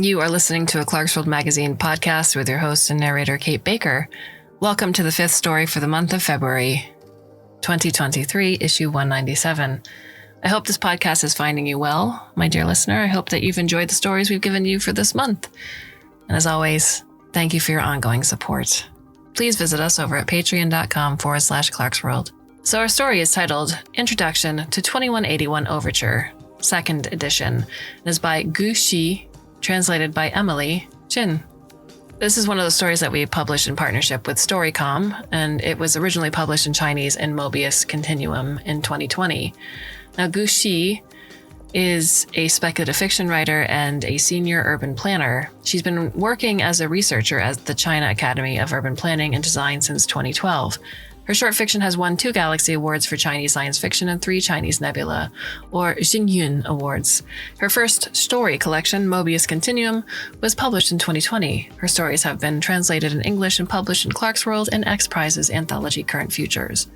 You are listening to a Clarkesworld Magazine podcast with your host and narrator, Kate Baker. Welcome to the fifth story for the month of February, 2023, issue 197. I hope this podcast is finding you well, my dear listener. I hope that you've enjoyed the stories we've given you for this month. And as always, thank you for your ongoing support. Please visit us over at patreon.com/Clarkesworld. So our story is titled Introduction to 2181 Overture, 2nd edition, and is by Gu Shi, translated by Emily Jin. This is one of the stories that we published in partnership with Storycom, and it was originally published in Chinese in Mobius Continuum in 2020. Now, Gu Shi is a speculative fiction writer and a senior urban planner. She's been working as a researcher at the China Academy of Urban Planning and Design since 2012. Her short fiction has won 2 Galaxy Awards for Chinese science fiction and 3 Chinese Nebula, or Xingyun Awards. Her first story collection, Mobius Continuum, was published in 2020. Her stories have been translated in English and published in Clarkesworld and X Prize's anthology Current Futures.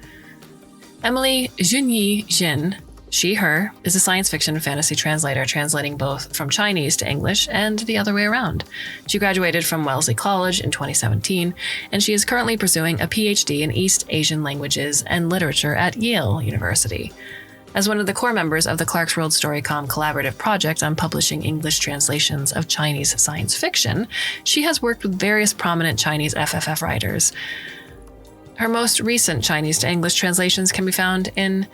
Emily Jin, she, her, is a science fiction and fantasy translator, translating both from Chinese to English and the other way around. She graduated from Wellesley College in 2017, and she is currently pursuing a PhD in East Asian languages and literature at Yale University. As one of the core members of the Clarkesworld Storycom collaborative project on publishing English translations of Chinese science fiction, she has worked with various prominent Chinese FFF writers. Her most recent Chinese to English translations can be found in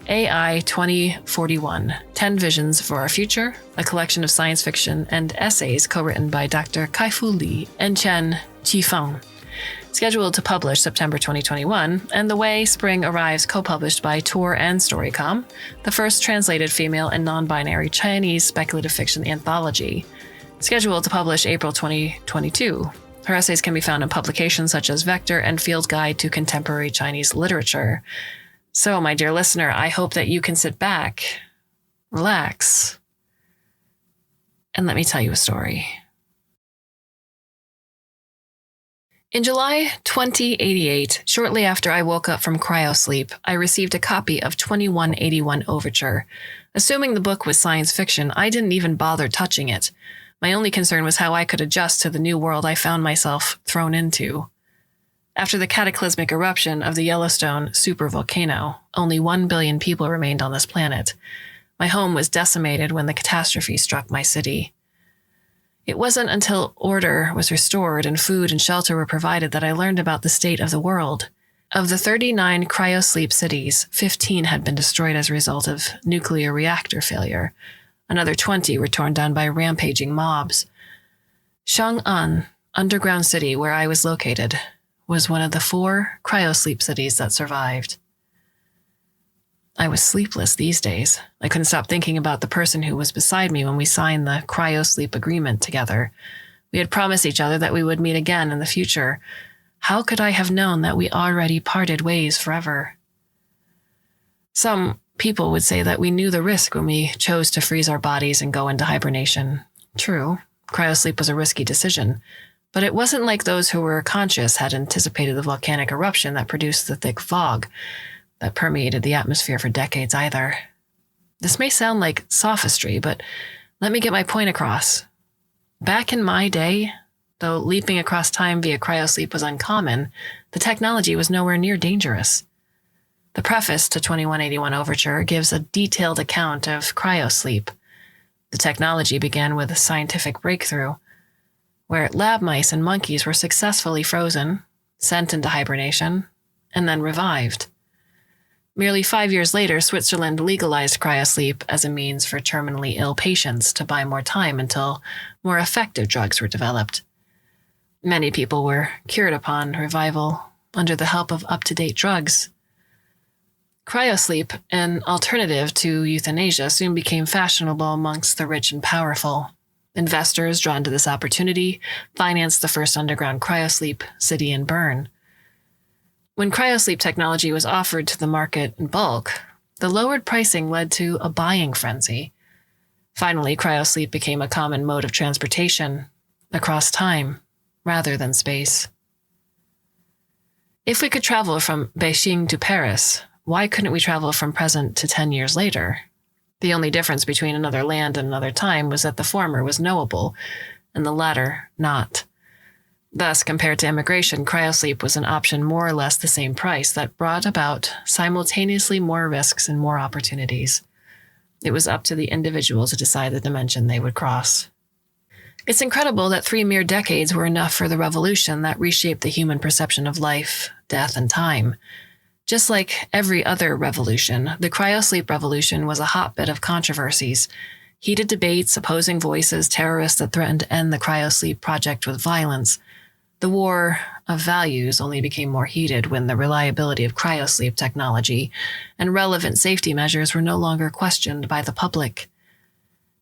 AI 2041, 10 Visions for Our Future, a collection of science fiction and essays co-written by Dr. Kai-Fu Li and Chen Qifeng. Scheduled to publish September 2021, and The Way Spring Arrives co-published by Tor and Storycom, the first translated female and non-binary Chinese speculative fiction anthology. Scheduled to publish April 2022. Her essays can be found in publications such as Vector and Field Guide to Contemporary Chinese Literature. So, my dear listener, I hope that you can sit back, relax, and let me tell you a story. In July 2088, shortly after I woke up from cryosleep, I received a copy of 2181 Overture. Assuming the book was science fiction, I didn't even bother touching it. My only concern was how I could adjust to the new world I found myself thrown into. After the cataclysmic eruption of the Yellowstone supervolcano, only 1 billion people remained on this planet. My home was decimated when the catastrophe struck my city. It wasn't until order was restored and food and shelter were provided that I learned about the state of the world. Of the 39 cryosleep cities, 15 had been destroyed as a result of nuclear reactor failure. Another 20 were torn down by rampaging mobs. Chang'an, underground city where I was located, was one of the 4 cryosleep cities that survived. I was sleepless these days. I couldn't stop thinking about the person who was beside me when we signed the cryosleep agreement together. We had promised each other that we would meet again in the future. How could I have known that we already parted ways forever? Some people would say that we knew the risk when we chose to freeze our bodies and go into hibernation. True, cryosleep was a risky decision. But it wasn't like those who were conscious had anticipated the volcanic eruption that produced the thick fog that permeated the atmosphere for decades either. This may sound like sophistry, but let me get my point across. Back in my day, though leaping across time via cryosleep was uncommon, the technology was nowhere near dangerous. The preface to 2181 Overture gives a detailed account of cryosleep. The technology began with a scientific breakthrough, where lab mice and monkeys were successfully frozen, sent into hibernation, and then revived. Merely 5 years later, Switzerland legalized cryosleep as a means for terminally ill patients to buy more time until more effective drugs were developed. Many people were cured upon revival under the help of up-to-date drugs. Cryosleep, an alternative to euthanasia, soon became fashionable amongst the rich and powerful. Investors drawn to this opportunity financed the first underground cryosleep city in Bern. When cryosleep technology was offered to the market in bulk, the lowered pricing led to a buying frenzy. Finally, cryosleep became a common mode of transportation across time rather than space. If we could travel from Beijing to Paris, why couldn't we travel from present to 10 years later? The only difference between another land and another time was that the former was knowable, and the latter not. Thus, compared to immigration, cryosleep was an option more or less the same price that brought about simultaneously more risks and more opportunities. It was up to the individual to decide the dimension they would cross. It's incredible that 3 mere decades were enough for the revolution that reshaped the human perception of life, death, and time. Just like every other revolution, the cryosleep revolution was a hotbed of controversies, heated debates, opposing voices, terrorists that threatened to end the cryosleep project with violence. The war of values only became more heated when the reliability of cryosleep technology and relevant safety measures were no longer questioned by the public.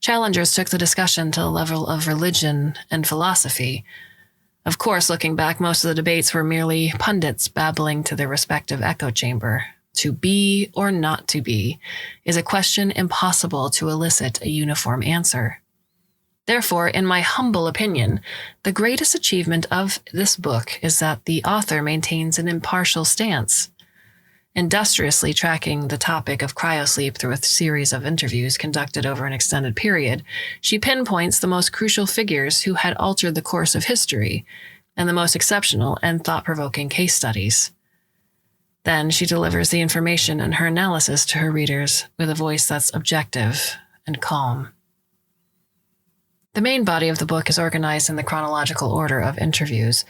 Challengers took the discussion to the level of religion and philosophy. Of course, looking back, most of the debates were merely pundits babbling to their respective echo chamber. To be or not to be is a question impossible to elicit a uniform answer. Therefore, in my humble opinion, the greatest achievement of this book is that the author maintains an impartial stance. Industriously tracking the topic of cryosleep through a series of interviews conducted over an extended period, she pinpoints the most crucial figures who had altered the course of history and the most exceptional and thought-provoking case studies. Then she delivers the information and her analysis to her readers with a voice that's objective and calm. The main body of the book is organized in the chronological order of interviews.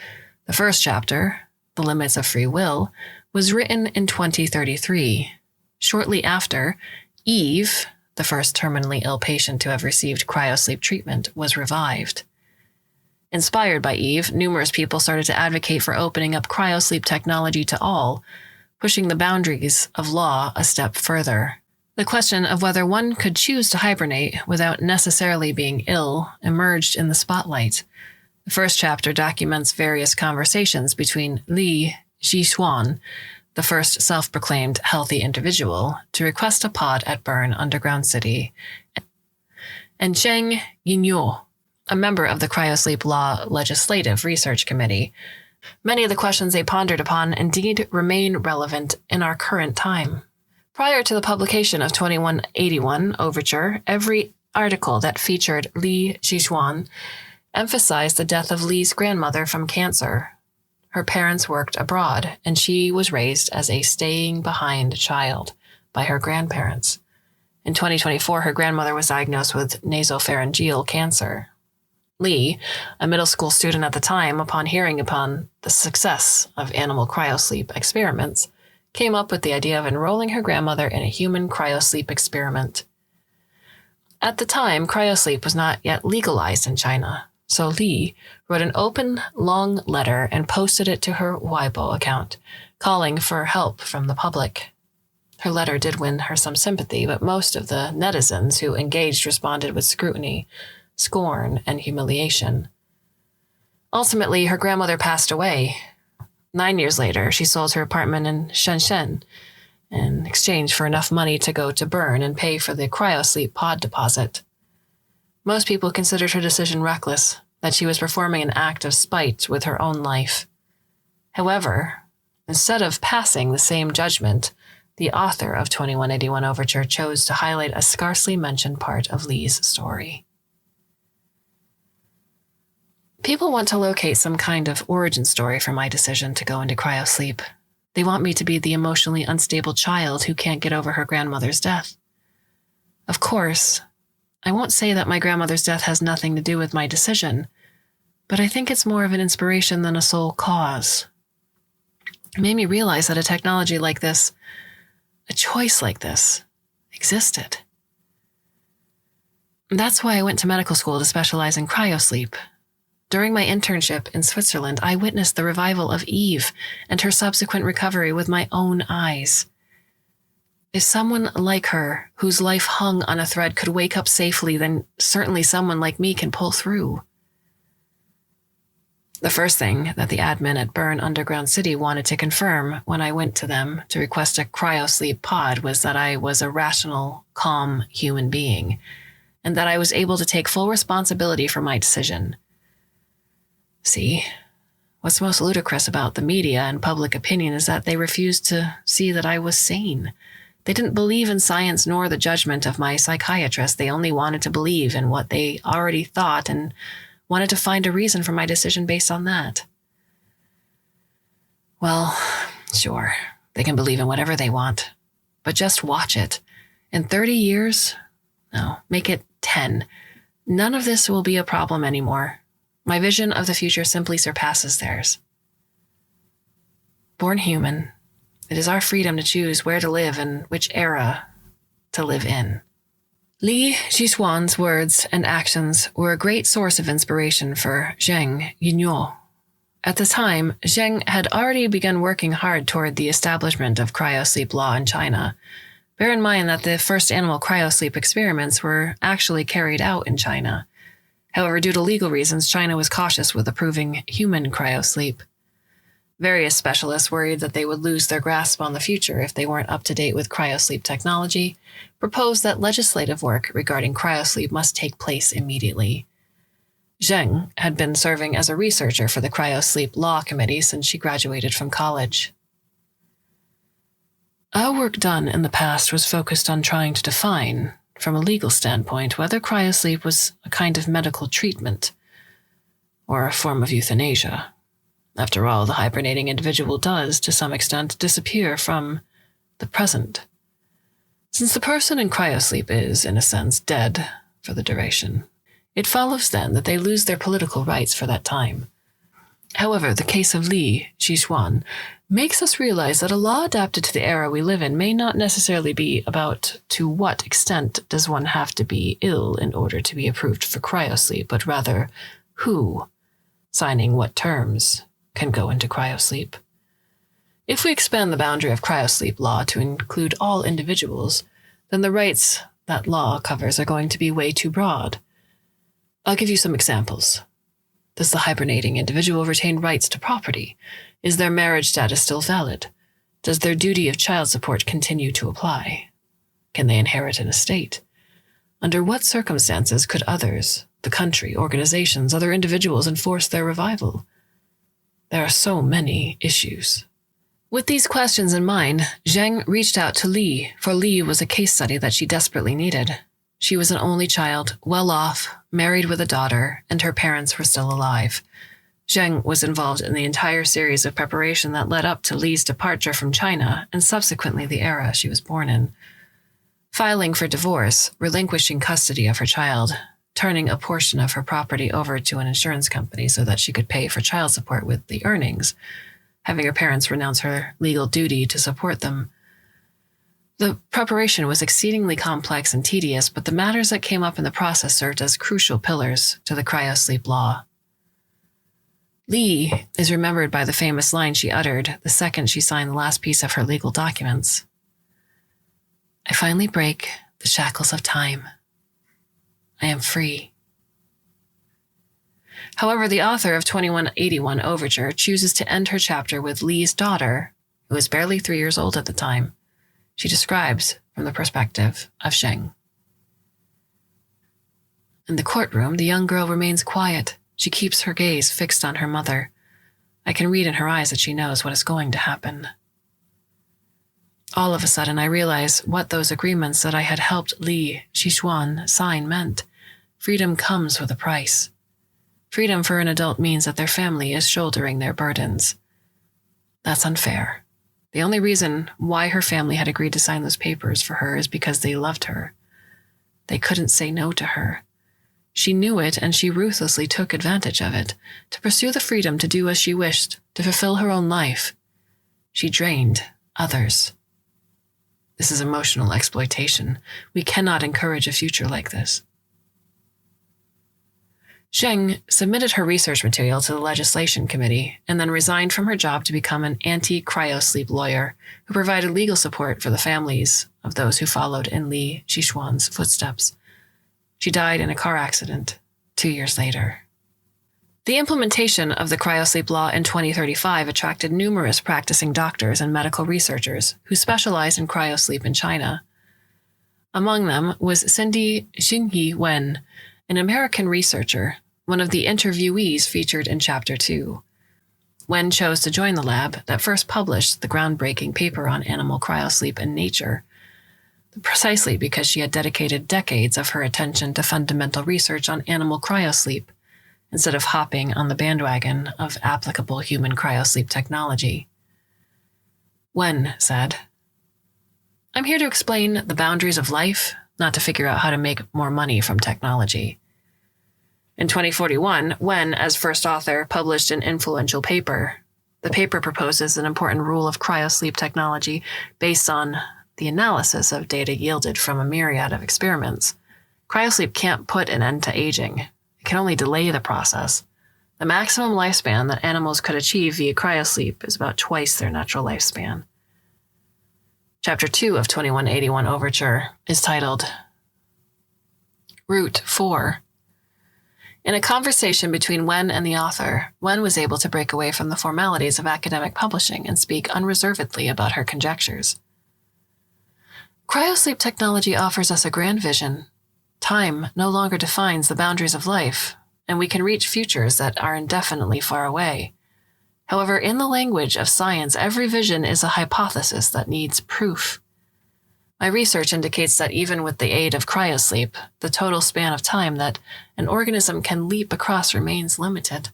The first chapter, The Limits of Free Will, was written in 2033. Shortly after, Eve, the first terminally ill patient to have received cryosleep treatment, was revived. Inspired by Eve, numerous people started to advocate for opening up cryosleep technology to all, pushing the boundaries of law a step further. The question of whether one could choose to hibernate without necessarily being ill emerged in the spotlight. The first chapter documents various conversations between Li Jixuan, the first self-proclaimed healthy individual, to request a pod at Bern Underground City, and Cheng Yinyo, a member of the Cryosleep Law Legislative Research Committee. Many of the questions they pondered upon indeed remain relevant in our current time. Prior to the publication of 2181 Overture, every article that featured Li Jixuan emphasized the death of Li's grandmother from cancer. Her parents worked abroad, and she was raised as a staying-behind child by her grandparents. In 2024, her grandmother was diagnosed with nasopharyngeal cancer. Li, a middle school student at the time, upon hearing upon the success of animal cryosleep experiments, came up with the idea of enrolling her grandmother in a human cryosleep experiment. At the time, cryosleep was not yet legalized in China, so Li wrote an open, long letter and posted it to her Weibo account, calling for help from the public. Her letter did win her some sympathy, but most of the netizens who engaged responded with scrutiny, scorn, and humiliation. Ultimately, her grandmother passed away. 9 years later, she sold her apartment in Shenzhen in exchange for enough money to go to Bern and pay for the cryosleep pod deposit. Most people considered her decision reckless, that she was performing an act of spite with her own life. However, instead of passing the same judgment, the author of 2181 Overture chose to highlight a scarcely mentioned part of Li's story. People want to locate some kind of origin story for my decision to go into cryosleep. They want me to be the emotionally unstable child who can't get over her grandmother's death. Of course, I won't say that my grandmother's death has nothing to do with my decision, but I think it's more of an inspiration than a sole cause. It made me realize that a technology like this, a choice like this, existed. And that's why I went to medical school to specialize in cryosleep. During my internship in Switzerland, I witnessed the revival of Eve and her subsequent recovery with my own eyes. If someone like her, whose life hung on a thread, could wake up safely, then certainly someone like me can pull through. The first thing that the admin at Bern Underground City wanted to confirm when I went to them to request a cryosleep pod was that I was a rational, calm human being, and that I was able to take full responsibility for my decision. See, what's most ludicrous about the media and public opinion is that they refused to see that I was sane, They didn't believe in science nor the judgment of my psychiatrist. They only wanted to believe in what they already thought and wanted to find a reason for my decision based on that. Well, sure, they can believe in whatever they want, but just watch it. In 30 years, no, make it 10. None of this will be a problem anymore. My vision of the future simply surpasses theirs. Born human, it is our freedom to choose where to live and which era to live in. Li Zhixuan's words and actions were a great source of inspiration for Zheng Yunyo. At the time, Zheng had already begun working hard toward the establishment of cryosleep law in China. Bear in mind that the first animal cryosleep experiments were actually carried out in China. However, due to legal reasons, China was cautious with approving human cryosleep. Various specialists worried that they would lose their grasp on the future if they weren't up to date with cryosleep technology, proposed that legislative work regarding cryosleep must take place immediately. Zheng had been serving as a researcher for the Cryosleep Law Committee since she graduated from college. Our work done in the past was focused on trying to define, from a legal standpoint, whether cryosleep was a kind of medical treatment or a form of euthanasia. After all, the hibernating individual does, to some extent, disappear from the present, since the person in cryosleep is, in a sense, dead for the duration. It follows then that they lose their political rights for that time. However, the case of Li Zhixuan makes us realize that a law adapted to the era we live in may not necessarily be about to what extent does one have to be ill in order to be approved for cryosleep, but rather who, signing what terms, can go into cryosleep. If we expand the boundary of cryosleep law to include all individuals, then the rights that law covers are going to be way too broad. I'll give you some examples. Does the hibernating individual retain rights to property? Is their marriage status still valid? Does their duty of child support continue to apply? Can they inherit an estate? Under what circumstances could others, the country, organizations, other individuals enforce their revival? There are so many issues. With these questions in mind, Zheng reached out to Li, for Li was a case study that she desperately needed. She was an only child, well off, married with a daughter, and her parents were still alive. Zheng was involved in the entire series of preparation that led up to Li's departure from China and subsequently the era she was born in. Filing for divorce, relinquishing custody of her child, turning a portion of her property over to an insurance company so that she could pay for child support with the earnings, having her parents renounce her legal duty to support them. The preparation was exceedingly complex and tedious, but the matters that came up in the process served as crucial pillars to the cryosleep law. Li is remembered by the famous line she uttered the second she signed the last piece of her legal documents. "I finally break the shackles of time. I am free." However, the author of 2181 Overture chooses to end her chapter with Li's daughter, who was barely 3 years old at the time. She describes from the perspective of Zheng. In the courtroom, the young girl remains quiet. She keeps her gaze fixed on her mother. I can read in her eyes that she knows what is going to happen. All of a sudden, I realize what those agreements that I had helped Li Zhixuan sign meant. Freedom comes with a price. Freedom for an adult means that their family is shouldering their burdens. That's unfair. The only reason why her family had agreed to sign those papers for her is because they loved her. They couldn't say no to her. She knew it, and she ruthlessly took advantage of it, to pursue the freedom to do as she wished, to fulfill her own life. She drained others. This is emotional exploitation. We cannot encourage a future like this. Zheng submitted her research material to the legislation committee and then resigned from her job to become an anti-cryosleep lawyer who provided legal support for the families of those who followed in Li Zhixuan's footsteps. She died in a car accident 2 years later. The implementation of the cryosleep law in 2035 attracted numerous practicing doctors and medical researchers who specialized in cryosleep in China. Among them was Cindy Xinyi Wen, an American researcher, one of the interviewees featured in Chapter 2. Wen chose to join the lab that first published the groundbreaking paper on animal cryosleep in Nature. precisely because she had dedicated decades of her attention to fundamental research on animal cryosleep, instead of hopping on the bandwagon of applicable human cryosleep technology. Wen said, "I'm here to explain the boundaries of life, not to figure out how to make more money from technology." In 2041, Wen, as first author, published an influential paper. The paper proposes an important rule of cryosleep technology based on the analysis of data yielded from a myriad of experiments. Cryosleep can't put an end to aging. It can only delay the process. The maximum lifespan that animals could achieve via cryosleep is about twice their natural lifespan. Chapter 2 of 2181 Overture is titled Route 4. In a conversation between Wen and the author, Wen was able to break away from the formalities of academic publishing and speak unreservedly about her conjectures. Cryosleep technology offers us a grand vision. Time no longer defines the boundaries of life, and we can reach futures that are indefinitely far away. However, in the language of science, every vision is a hypothesis that needs proof. My research indicates that even with the aid of cryosleep, the total span of time that an organism can leap across remains limited.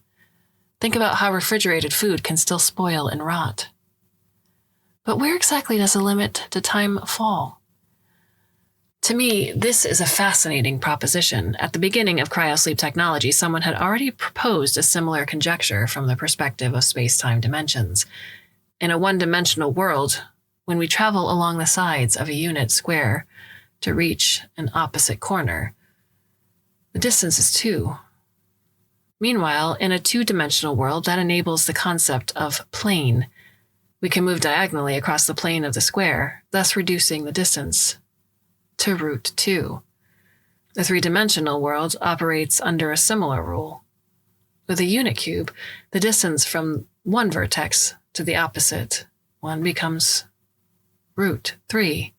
Think about how refrigerated food can still spoil and rot. But where exactly does the limit to time fall? To me, this is a fascinating proposition. At the beginning of cryosleep technology, someone had already proposed a similar conjecture from the perspective of space-time dimensions. In a one-dimensional world, when we travel along the sides of a unit square to reach an opposite corner, the distance is 2. Meanwhile, in a two-dimensional world, that enables the concept of plane. We can move diagonally across the plane of the square, thus reducing the distance to root 2. The three-dimensional world operates under a similar rule. With a unit cube, the distance from one vertex to the opposite one becomes root 3.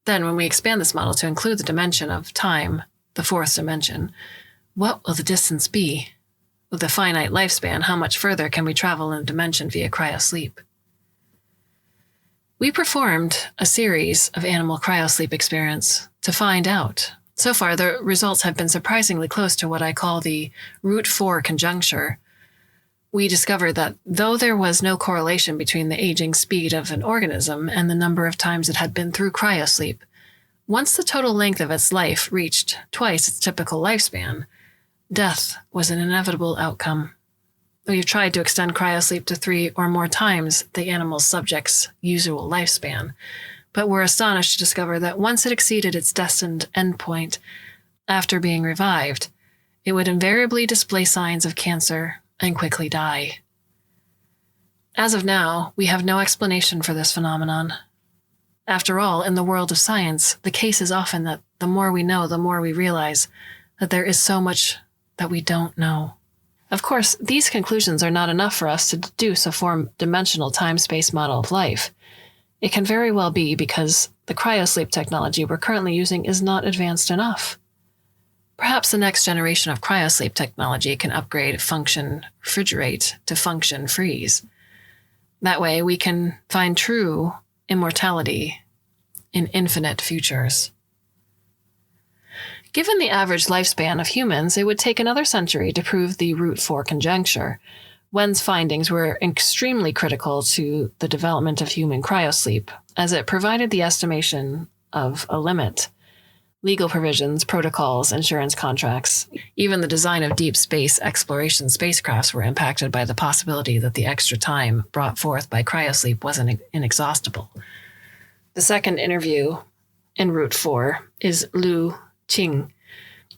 Then, when we expand this model to include the dimension of time, the fourth dimension, what will the distance be? With a finite lifespan, how much further can we travel in a dimension via cryosleep? We performed a series of animal cryosleep experiments to find out. So far, the results have been surprisingly close to what I call the root 4 conjuncture. We discovered that though there was no correlation between the aging speed of an organism and the number of times it had been through cryosleep, once the total length of its life reached twice its typical lifespan, death was an inevitable outcome. We've tried to extend cryosleep to 3 or more times the animal subject's usual lifespan, but were astonished to discover that once it exceeded its destined endpoint, after being revived, it would invariably display signs of cancer and quickly die. As of now, we have no explanation for this phenomenon. After all, in the world of science, the case is often that the more we know, the more we realize that there is so much that we don't know. Of course, these conclusions are not enough for us to deduce a four-dimensional time-space model of life. It can very well be because the cryosleep technology we're currently using is not advanced enough. Perhaps the next generation of cryosleep technology can upgrade function refrigerate to function freeze. That way, we can find true immortality in infinite futures. Given the average lifespan of humans, it would take another century to prove the root 4 conjecture. Wen's findings were extremely critical to the development of human cryosleep, as it provided the estimation of a limit. Legal provisions, protocols, insurance contracts, even the design of deep space exploration spacecrafts were impacted by the possibility that the extra time brought forth by cryosleep wasn't inexhaustible. The second interview in Route 4 is Lu Qing,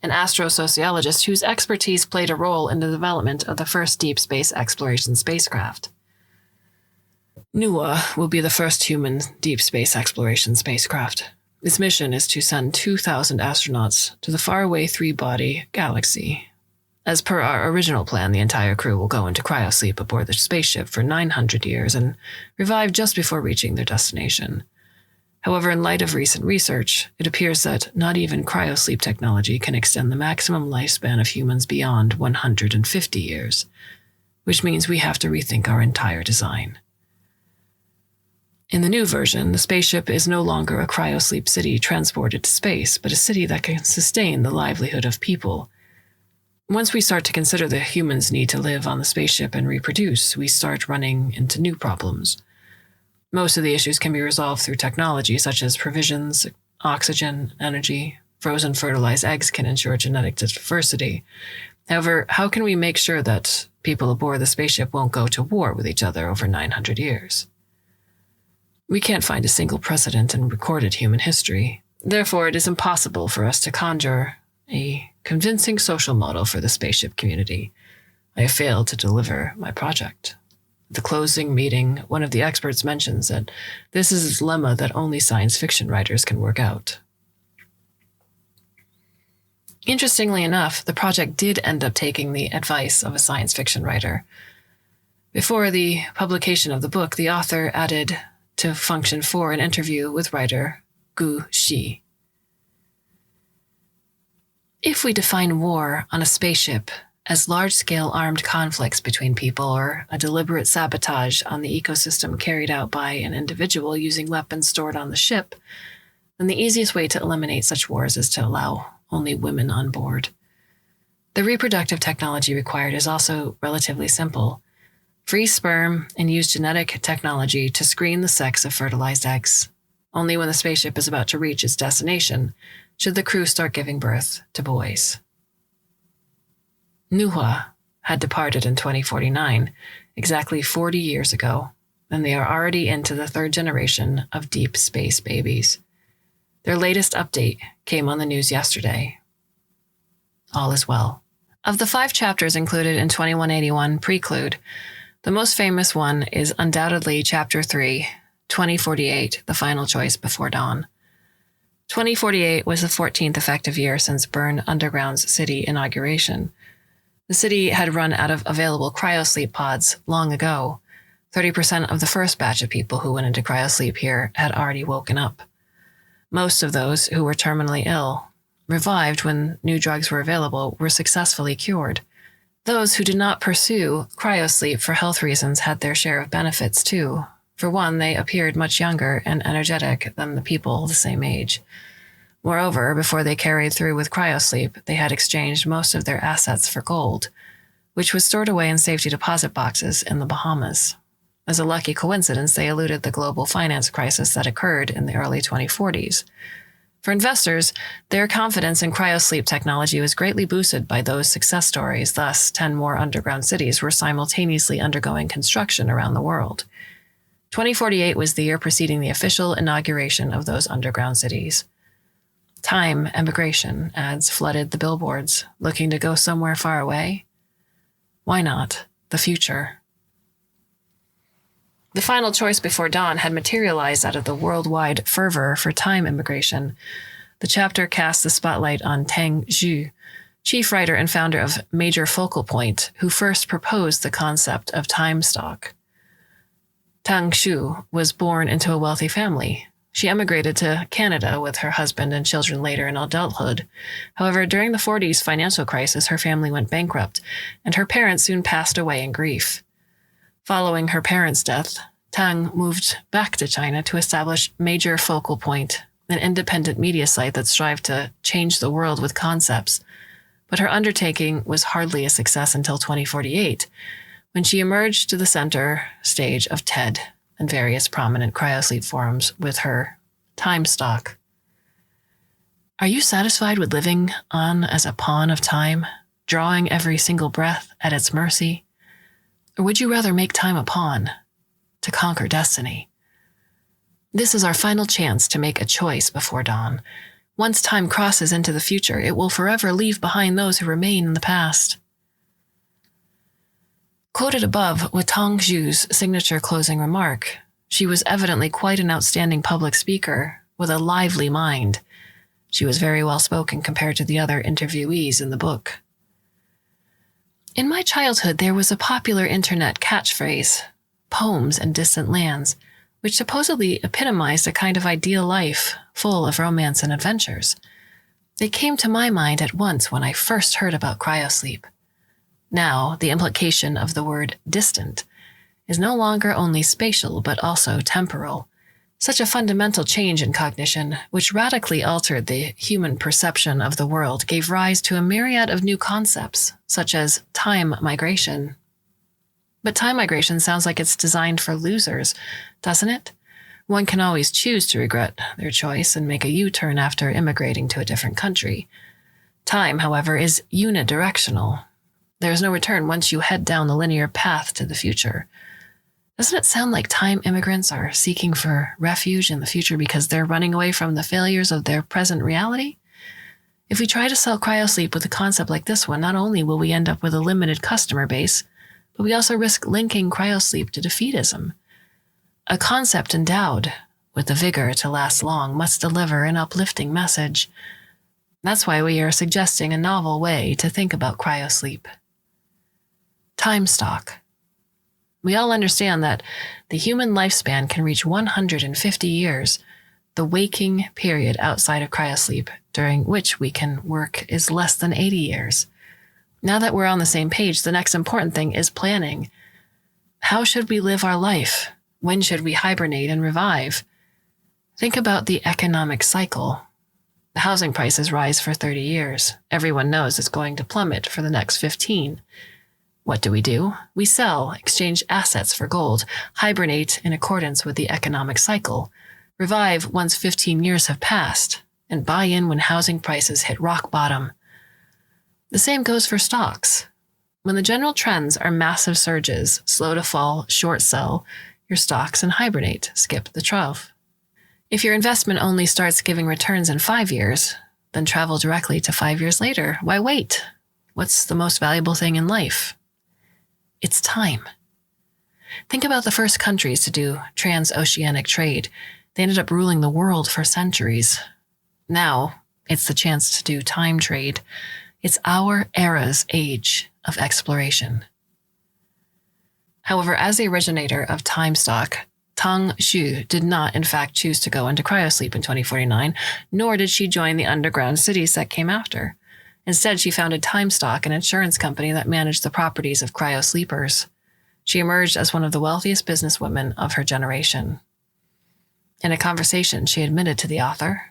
an astrosociologist whose expertise played a role in the development of the first deep space exploration spacecraft. NUA will be the first human deep space exploration spacecraft. Its mission is to send 2,000 astronauts to the faraway three-body galaxy. As per our original plan, the entire crew will go into cryosleep aboard the spaceship for 900 years and revive just before reaching their destination. However, in light of recent research, it appears that not even cryosleep technology can extend the maximum lifespan of humans beyond 150 years, which means we have to rethink our entire design. In the new version, the spaceship is no longer a cryosleep city transported to space, but a city that can sustain the livelihood of people. Once we start to consider the humans' need to live on the spaceship and reproduce, we start running into new problems. Most of the issues can be resolved through technology such as provisions, oxygen, energy. Frozen fertilized eggs can ensure genetic diversity. However, how can we make sure that people aboard the spaceship won't go to war with each other over 900 years? We can't find a single precedent in recorded human history. Therefore, it is impossible for us to conjure a convincing social model for the spaceship community. I have failed to deliver my project. At the closing meeting, one of the experts mentions that this is a dilemma that only science fiction writers can work out. Interestingly enough, the project did end up taking the advice of a science fiction writer. Before the publication of the book, the author added to Function 4 an interview with writer Gu Shi. If we define war on a spaceship as large-scale armed conflicts between people or a deliberate sabotage on the ecosystem carried out by an individual using weapons stored on the ship, then the easiest way to eliminate such wars is to allow only women on board. The reproductive technology required is also relatively simple. Freeze sperm and use genetic technology to screen the sex of fertilized eggs. Only when the spaceship is about to reach its destination should the crew start giving birth to boys. Nuhua had departed in 2049, exactly 40 years ago, and they are already into the third generation of deep space babies. Their latest update came on the news yesterday. All is well. Of the 5 chapters included in 2181 Preclude, the most famous one is undoubtedly Chapter 3, 2048, The Final Choice Before Dawn. 2048 was the 14th effective year since Burn Underground's city inauguration. The city had run out of available cryosleep pods long ago. 30% of the first batch of people who went into cryosleep here had already woken up. Most of those who were terminally ill, revived when new drugs were available, were successfully cured. Those who did not pursue cryosleep for health reasons had their share of benefits too. For one, they appeared much younger and energetic than the people the same age. Moreover, before they carried through with cryosleep, they had exchanged most of their assets for gold, which was stored away in safety deposit boxes in the Bahamas. As a lucky coincidence, they eluded the global finance crisis that occurred in the early 2040s. For investors, their confidence in cryosleep technology was greatly boosted by those success stories. Thus, 10 more underground cities were simultaneously undergoing construction around the world. 2048 was the year preceding the official inauguration of those underground cities. Time emigration ads flooded the billboards, looking to go somewhere far away. Why not? The future. The Final Choice Before Dawn had materialized out of the worldwide fervor for time immigration. The chapter cast the spotlight on Tang Zhu, chief writer and founder of Major Focal Point, who first proposed the concept of time stock. Tang Zhu was born into a wealthy family. She emigrated to Canada with her husband and children later in adulthood. However, during the 40s financial crisis, her family went bankrupt, and her parents soon passed away in grief. Following her parents' death, Tang moved back to China to establish Major Focal Point, an independent media site that strived to change the world with concepts. But her undertaking was hardly a success until 2048, when she emerged to the center stage of TED and various prominent cryosleep forums with her time stock. Are you satisfied with living on as a pawn of time, drawing every single breath at its mercy? Or would you rather make time a pawn to conquer destiny? This is our final chance to make a choice before dawn. Once time crosses into the future, it will forever leave behind those who remain in the past. Quoted above with Tang Zhu's signature closing remark, she was evidently quite an outstanding public speaker with a lively mind. She was very well spoken compared to the other interviewees in the book. In my childhood, there was a popular internet catchphrase, "Poems and Distant Lands," which supposedly epitomized a kind of ideal life full of romance and adventures. It came to my mind at once when I first heard about cryosleep. Now, the implication of the word distant is no longer only spatial but also temporal. Such a fundamental change in cognition, which radically altered the human perception of the world, gave rise to a myriad of new concepts, such as time migration. But time migration sounds like it's designed for losers, doesn't it? One can always choose to regret their choice and make a U-turn after immigrating to a different country. Time, however, is unidirectional. There is no return once you head down the linear path to the future. Doesn't it sound like time immigrants are seeking for refuge in the future because they're running away from the failures of their present reality? If we try to sell cryosleep with a concept like this one, not only will we end up with a limited customer base, but we also risk linking cryosleep to defeatism. A concept endowed with the vigor to last long must deliver an uplifting message. That's why we are suggesting a novel way to think about cryosleep. Time stock. We all understand that the human lifespan can reach 150 years. The waking period outside of cryosleep, during which we can work, is less than 80 years. Now that we're on the same page, the next important thing is planning. How should we live our life? When should we hibernate and revive? Think about the economic cycle. The housing prices rise for 30 years. Everyone knows it's going to plummet for the next 15. What do? We sell, exchange assets for gold, hibernate in accordance with the economic cycle, revive once 15 years have passed, and buy in when housing prices hit rock bottom. The same goes for stocks. When the general trends are massive surges, slow to fall, short sell your stocks and hibernate, skip the trough. If your investment only starts giving returns in 5 years, then travel directly to 5 years later. Why wait? What's the most valuable thing in life? It's time. Think about the first countries to do transoceanic trade. They ended up ruling the world for centuries. Now, it's the chance to do time trade. It's our era's age of exploration. However, as the originator of time stock, Tang Xu did not, in fact, choose to go into cryosleep in 2049, nor did she join the underground cities that came after. Instead, she founded Time Stock, an insurance company that managed the properties of cryosleepers. She emerged as one of the wealthiest businesswomen of her generation. In a conversation, she admitted to the author,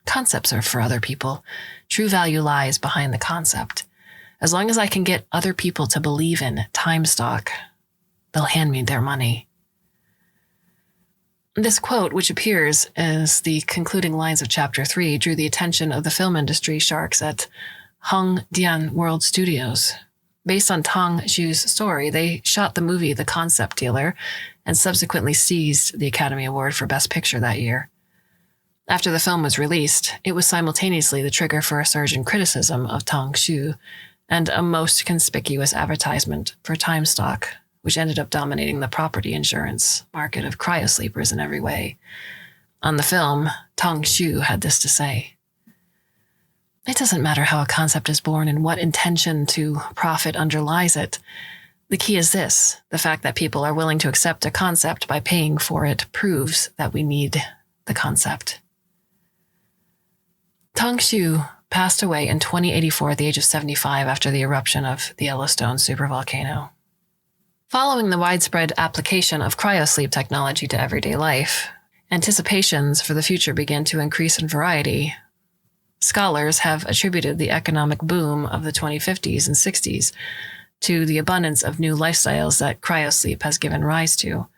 "Concepts are for other people. True value lies behind the concept. As long as I can get other people to believe in Time Stock, they'll hand me their money." This quote, which appears as the concluding lines of Chapter 3, drew the attention of the film industry sharks at Hongdian World Studios. Based on Tang Xu's story, they shot the movie The Concept Dealer and subsequently seized the Academy Award for Best Picture that year. After the film was released, it was simultaneously the trigger for a surge in criticism of Tang Xu and a most conspicuous advertisement for Time Stock, which ended up dominating the property insurance market of cryosleepers in every way. On the film, Tang Xu had this to say: "It doesn't matter how a concept is born and what intention to profit underlies it. The key is this: the fact that people are willing to accept a concept by paying for it proves that we need the concept." Tang Xu passed away in 2084 at the age of 75 after the eruption of the Yellowstone supervolcano. Following the widespread application of cryosleep technology to everyday life, anticipations for the future began to increase in variety. Scholars have attributed the economic boom of the 2050s and 60s to the abundance of new lifestyles that cryosleep has given rise to.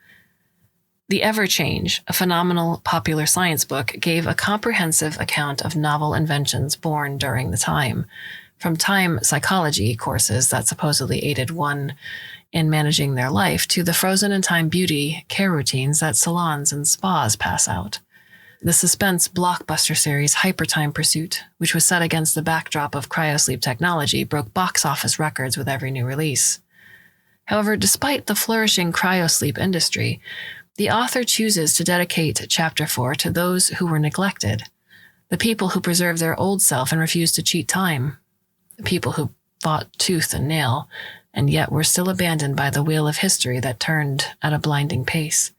The Everchange, a phenomenal popular science book, gave a comprehensive account of novel inventions born during the time, from time psychology courses that supposedly aided one in managing their life to the frozen in time beauty care routines that salons and spas pass out. The suspense blockbuster series Hypertime Pursuit, which was set against the backdrop of cryosleep technology, broke box office records with every new release. However, despite the flourishing cryosleep industry, the author chooses to dedicate Chapter 4 to those who were neglected, the people who preserved their old self and refused to cheat time, the people who fought tooth and nail, and yet were still abandoned by the wheel of history that turned at a blinding pace.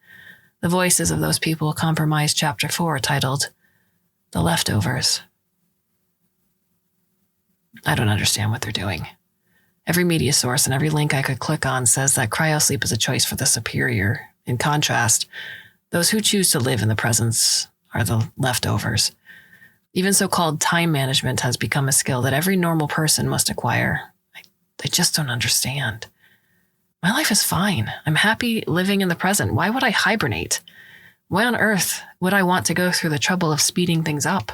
The voices of those people comprise Chapter 4, titled The Leftovers. I don't understand what they're doing. Every media source and every link I could click on says that cryosleep is a choice for the superior. In contrast, Those who choose to live in the present are the leftovers. Even so-called time management has become a skill that every normal person must acquire. I just don't understand. My life is fine. I'm happy living in the present. Why would I hibernate? Why on earth would I want to go through the trouble of speeding things up?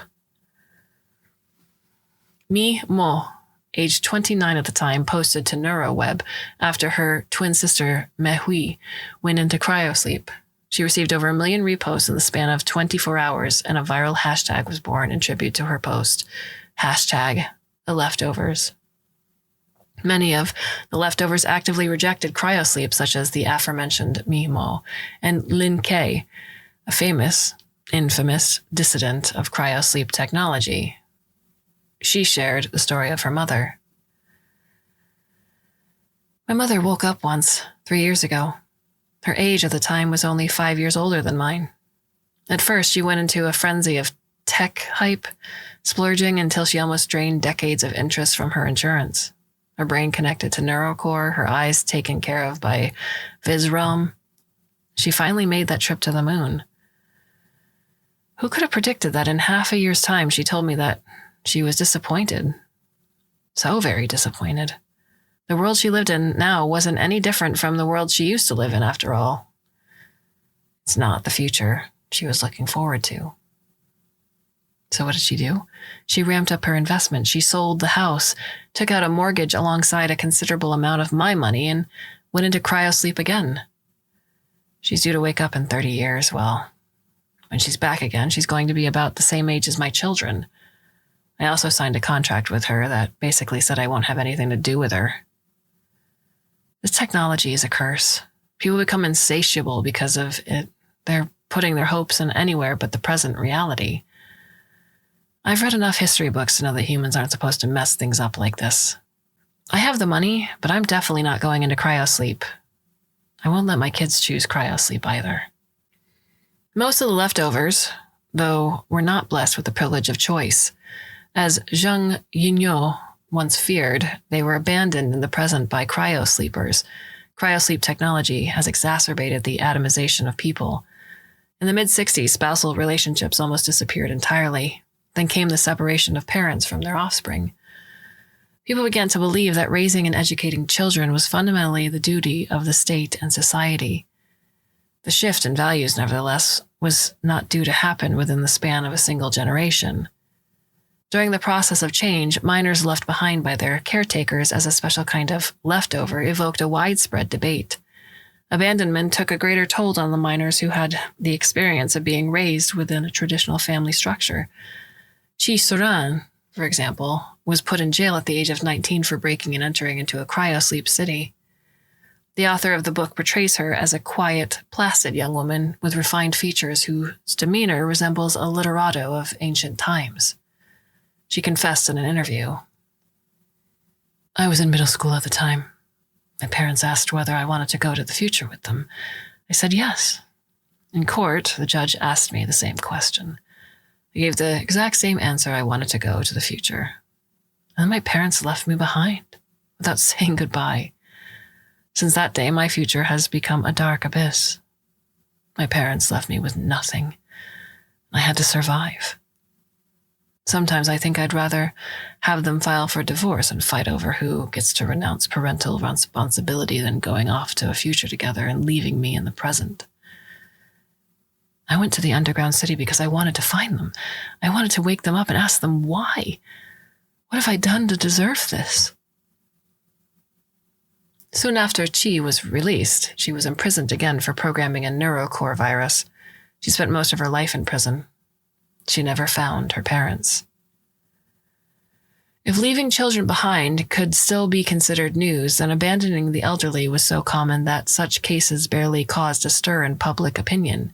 Mi Mo, aged 29 at the time, posted to NeuroWeb after her twin sister, Mei Hui, went into cryosleep. She received over 1 million reposts in the span of 24 hours, and a viral hashtag was born in tribute to her post. Hashtag the leftovers. Many of the leftovers actively rejected cryosleep, such as the aforementioned Mi Mo and Lin Kei, a infamous dissident of cryosleep technology. She shared the story of her mother. My mother woke up once, 3 years ago. Her age at the time was only 5 years older than mine. At first, she went into a frenzy of tech hype, splurging until she almost drained decades of interest from her insurance. Her brain connected to NeuroCore, her eyes taken care of by VizRealm. She finally made that trip to the moon. Who could have predicted that in half a year's time she told me that she was disappointed? So very disappointed. The world she lived in now wasn't any different from the world she used to live in, after all. It's not the future she was looking forward to. So what did she do? She ramped up her investment. She sold the house, took out a mortgage alongside a considerable amount of my money, and went into cryosleep again. She's due to wake up in 30 years. Well, when she's back again, she's going to be about the same age as my children. I also signed a contract with her that basically said I won't have anything to do with her. This technology is a curse. People become insatiable because of it. They're putting their hopes in anywhere but the present reality. I've read enough history books to know that humans aren't supposed to mess things up like this. I have the money, but I'm definitely not going into cryosleep. I won't let my kids choose cryosleep either. Most of the leftovers, though, were not blessed with the privilege of choice. As Zheng Yinyo once feared, they were abandoned in the present by cryosleepers. Cryosleep technology has exacerbated the atomization of people. In the mid-60s, spousal relationships almost disappeared entirely. Then came the separation of parents from their offspring. People began to believe that raising and educating children was fundamentally the duty of the state and society. The shift in values, nevertheless, was not due to happen within the span of a single generation. During the process of change, minors left behind by their caretakers as a special kind of leftover evoked a widespread debate. Abandonment took a greater toll on the minors who had the experience of being raised within a traditional family structure. Chi Suran, for example, was put in jail at the age of 19 for breaking and entering into a cryosleep city. The author of the book portrays her as a quiet, placid young woman with refined features whose demeanor resembles a literato of ancient times. She confessed in an interview, "I was in middle school at the time. My parents asked whether I wanted to go to the future with them. I said yes. In court, the judge asked me the same question. I gave the exact same answer. I wanted to go to the future. And then my parents left me behind without saying goodbye. Since that day, my future has become a dark abyss. My parents left me with nothing. I had to survive. Sometimes I think I'd rather have them file for divorce and fight over who gets to renounce parental responsibility than going off to a future together and leaving me in the present. I went to the underground city because I wanted to find them. I wanted to wake them up and ask them why. What have I done to deserve this?" Soon after Chi was released, she was imprisoned again for programming a NeuroCore virus. She spent most of her life in prison. She never found her parents. If leaving children behind could still be considered news, then abandoning the elderly was so common that such cases barely caused a stir in public opinion.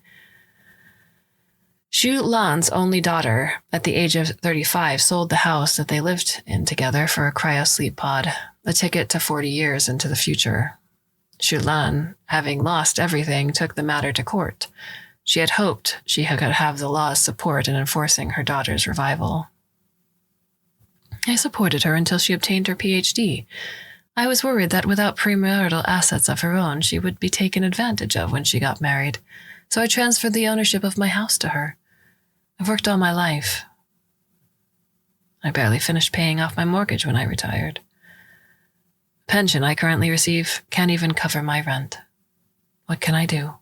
Xu Lan's only daughter, at the age of 35, sold the house that they lived in together for a cryosleep pod, a ticket to 40 years into the future. Xu Lan, having lost everything, took the matter to court. She had hoped she could have the law's support in enforcing her daughter's revival. "I supported her until she obtained her PhD. I was worried that without premarital assets of her own, she would be taken advantage of when she got married. so I transferred the ownership of my house to her. I've worked all my life. I barely finished paying off my mortgage when I retired. The pension I currently receive can't even cover my rent. What can I do?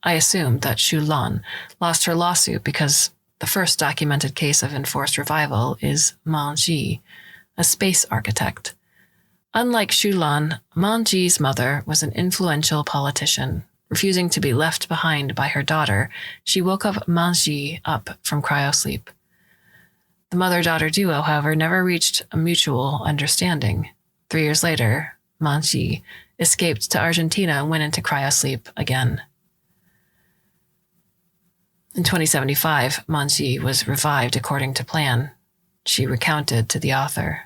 I assumed that Xu Lan lost her lawsuit because the first documented case of enforced revival is Man Ji, a space architect. Unlike Xu Lan, Man Ji's mother was an influential politician. Refusing to be left behind by her daughter, she woke up Man Ji up from cryosleep. The mother-daughter duo, however, never reached a mutual understanding. 3 years later, Man Ji escaped to Argentina and went into cryosleep again. In 2075, Man Ji was revived according to plan. She recounted to the author,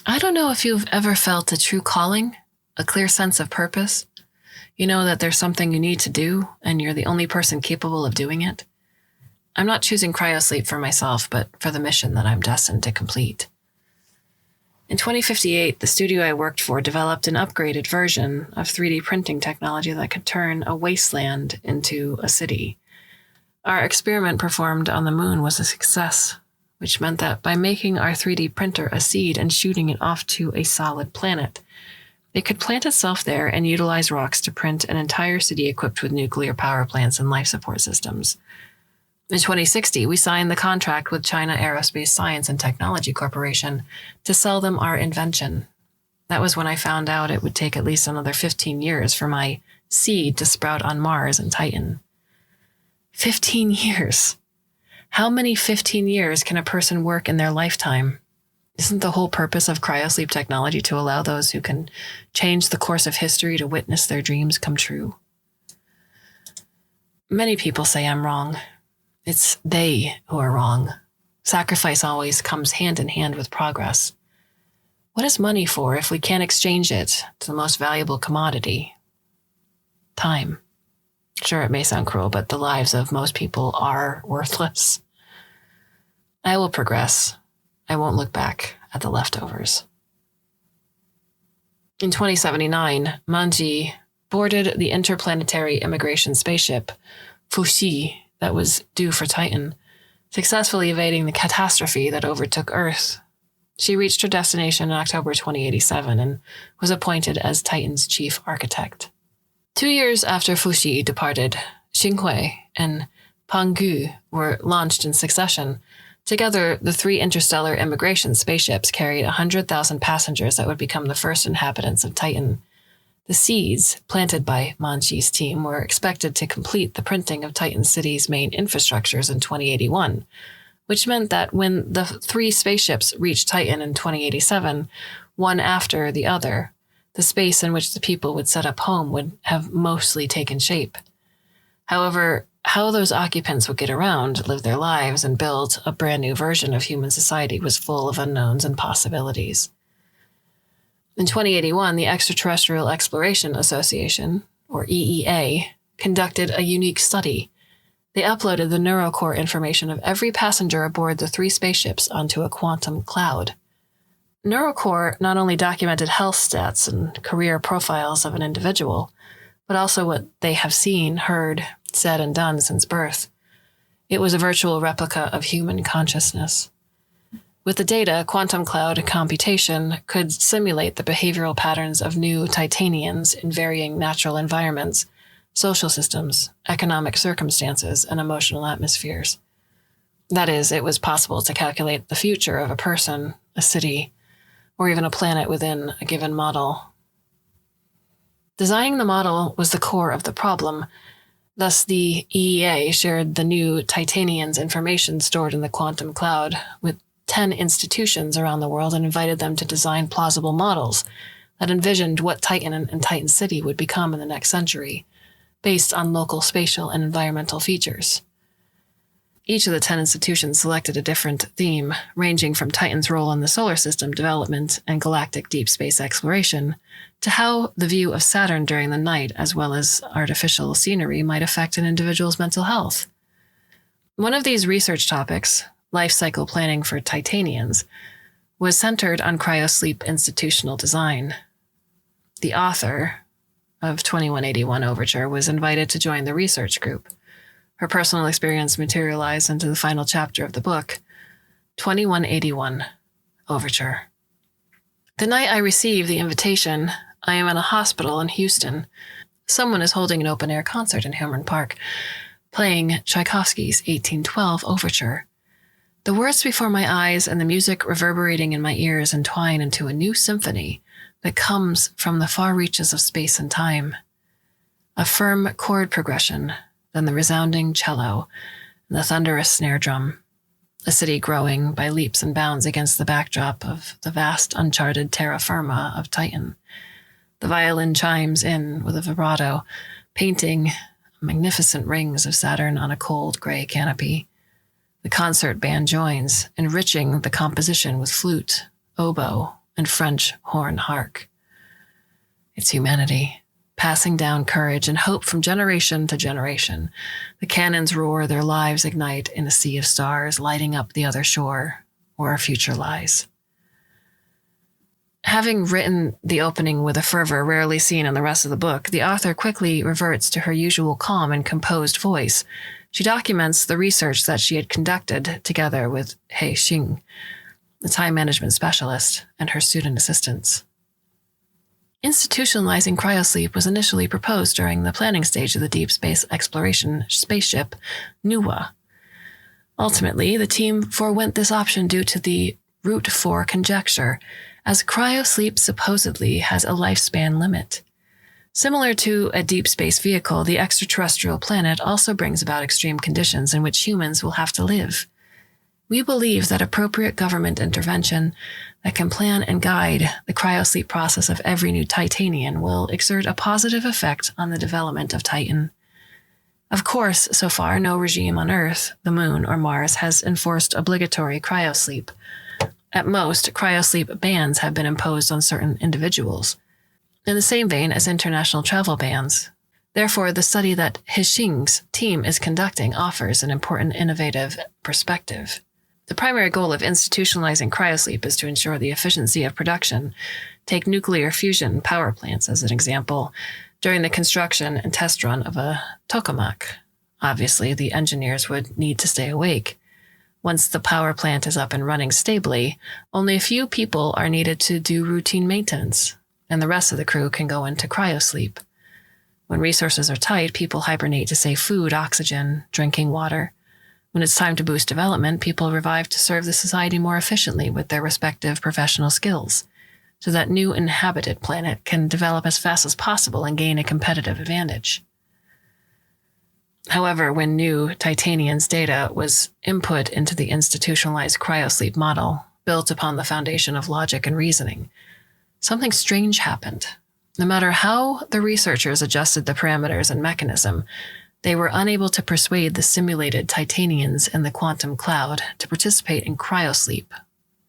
"I don't know if you've ever felt a true calling, a clear sense of purpose. You know that there's something you need to do, and you're the only person capable of doing it. I'm not choosing cryosleep for myself, but for the mission that I'm destined to complete." In 2058, the studio I worked for developed an upgraded version of 3D printing technology that could turn a wasteland into a city. Our experiment performed on the moon was a success, which meant that by making our 3D printer a seed and shooting it off to a solid planet, it could plant itself there and utilize rocks to print an entire city equipped with nuclear power plants and life support systems. In 2060, we signed the contract with China Aerospace Science and Technology Corporation to sell them our invention. That was when I found out it would take at least another 15 years for my seed to sprout on Mars and Titan. 15 years. How many 15 years can a person work in their lifetime? Isn't the whole purpose of cryosleep technology to allow those who can change the course of history to witness their dreams come true? Many people say I'm wrong. It's they who are wrong. Sacrifice always comes hand in hand with progress. What is money for if we can't exchange it to the most valuable commodity? Time. Sure, it may sound cruel, but the lives of most people are worthless. I will progress. I won't look back at the leftovers. In 2079, Man Ji boarded the interplanetary immigration spaceship, Gu Shi, that was due for Titan, successfully evading the catastrophe that overtook Earth. She reached her destination in October 2087 and was appointed as Titan's chief architect. 2 years after Gu Shi departed, Xinghui and Penghu were launched in succession. Together, the 3 interstellar immigration spaceships carried 100,000 passengers that would become the first inhabitants of Titan. The seeds planted by Man Ji's team were expected to complete the printing of Titan City's main infrastructures in 2081, which meant that when the 3 spaceships reached Titan in 2087, one after the other, the space in which the people would set up home would have mostly taken shape. However, how those occupants would get around, live their lives, and build a brand new version of human society was full of unknowns and possibilities. In 2081, the Extraterrestrial Exploration Association, or EEA, conducted a unique study. They uploaded the neurocore information of every passenger aboard the 3 spaceships onto a quantum cloud. Neurocore not only documented health stats and career profiles of an individual, but also what they have seen, heard, said, and done since birth. It was a virtual replica of human consciousness. With the data, quantum cloud computation could simulate the behavioral patterns of new Titanians in varying natural environments, social systems, economic circumstances, and emotional atmospheres. That is, it was possible to calculate the future of a person, a city, or even a planet within a given model. Designing the model was the core of the problem. Thus, the EEA shared the new Titanians' information stored in the quantum cloud with 10 institutions around the world and invited them to design plausible models that envisioned what Titan and Titan City would become in the next century, based on local spatial and environmental features. Each of the 10 institutions selected a different theme, ranging from Titan's role in the solar system development and galactic deep space exploration, to how the view of Saturn during the night, as well as artificial scenery, might affect an individual's mental health. One of these research topics, life cycle planning for Titanians, was centered on cryosleep institutional design. The author, of 2181 Overture was invited to join the research group. Her personal experience materialized into the final chapter of the book, 2181 Overture. The night I received the invitation, I am in a hospital in Houston. Someone is holding an open-air concert in Highland Park, playing Tchaikovsky's 1812 Overture. The words before my eyes and the music reverberating in my ears entwine into a new symphony that comes from the far reaches of space and time. A firm chord progression, then the resounding cello, and the thunderous snare drum. A city growing by leaps and bounds against the backdrop of the vast uncharted terra firma of Titan. The violin chimes in with a vibrato, painting magnificent rings of Saturn on a cold gray canopy. The concert band joins, enriching the composition with flute, oboe, and French horn hark. It's humanity, passing down courage and hope from generation to generation. The cannons roar, their lives ignite in a sea of stars, lighting up the other shore where our future lies. Having written the opening with a fervor rarely seen in the rest of the book, the author quickly reverts to her usual calm and composed voice. She documents the research that she had conducted together with He Xing, the time management specialist, and her student assistants. Institutionalizing cryosleep was initially proposed during the planning stage of the deep space exploration spaceship Nuwa. Ultimately, the team forewent this option due to the Route 4 conjecture, as cryosleep supposedly has a lifespan limit. Similar to a deep space vehicle, the extraterrestrial planet also brings about extreme conditions in which humans will have to live. We believe that appropriate government intervention that can plan and guide the cryosleep process of every new Titanian will exert a positive effect on the development of Titan. Of course, so far, no regime on Earth, the Moon, or Mars has enforced obligatory cryosleep. At most, cryosleep bans have been imposed on certain individuals, in the same vein as international travel bans. Therefore, the study that He Xing's team is conducting offers an important innovative perspective. The primary goal of institutionalizing cryosleep is to ensure the efficiency of production. Take nuclear fusion power plants as an example. During the construction and test run of a tokamak, obviously the engineers would need to stay awake. Once the power plant is up and running stably, only a few people are needed to do routine maintenance, and the rest of the crew can go into cryosleep. When resources are tight, people hibernate to save food, oxygen, drinking water. When it's time to boost development, people revive to serve the society more efficiently with their respective professional skills, so that new inhabited planet can develop as fast as possible and gain a competitive advantage. However, when new Titanian's data was input into the institutionalized cryosleep model, built upon the foundation of logic and reasoning, something strange happened. No matter how the researchers adjusted the parameters and mechanism, they were unable to persuade the simulated Titanians in the quantum cloud to participate in cryosleep,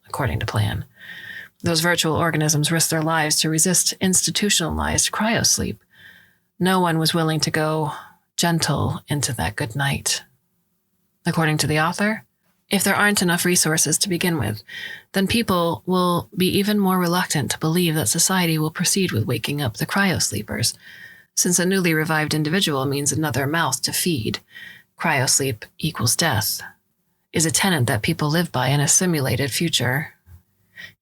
according to plan. Those virtual organisms risked their lives to resist institutionalized cryosleep. No one was willing to go gentle into that good night. According to the author, if there aren't enough resources to begin with, then people will be even more reluctant to believe that society will proceed with waking up the cryosleepers, since a newly revived individual means another mouth to feed. Cryosleep equals death is a tenet that people live by in a simulated future.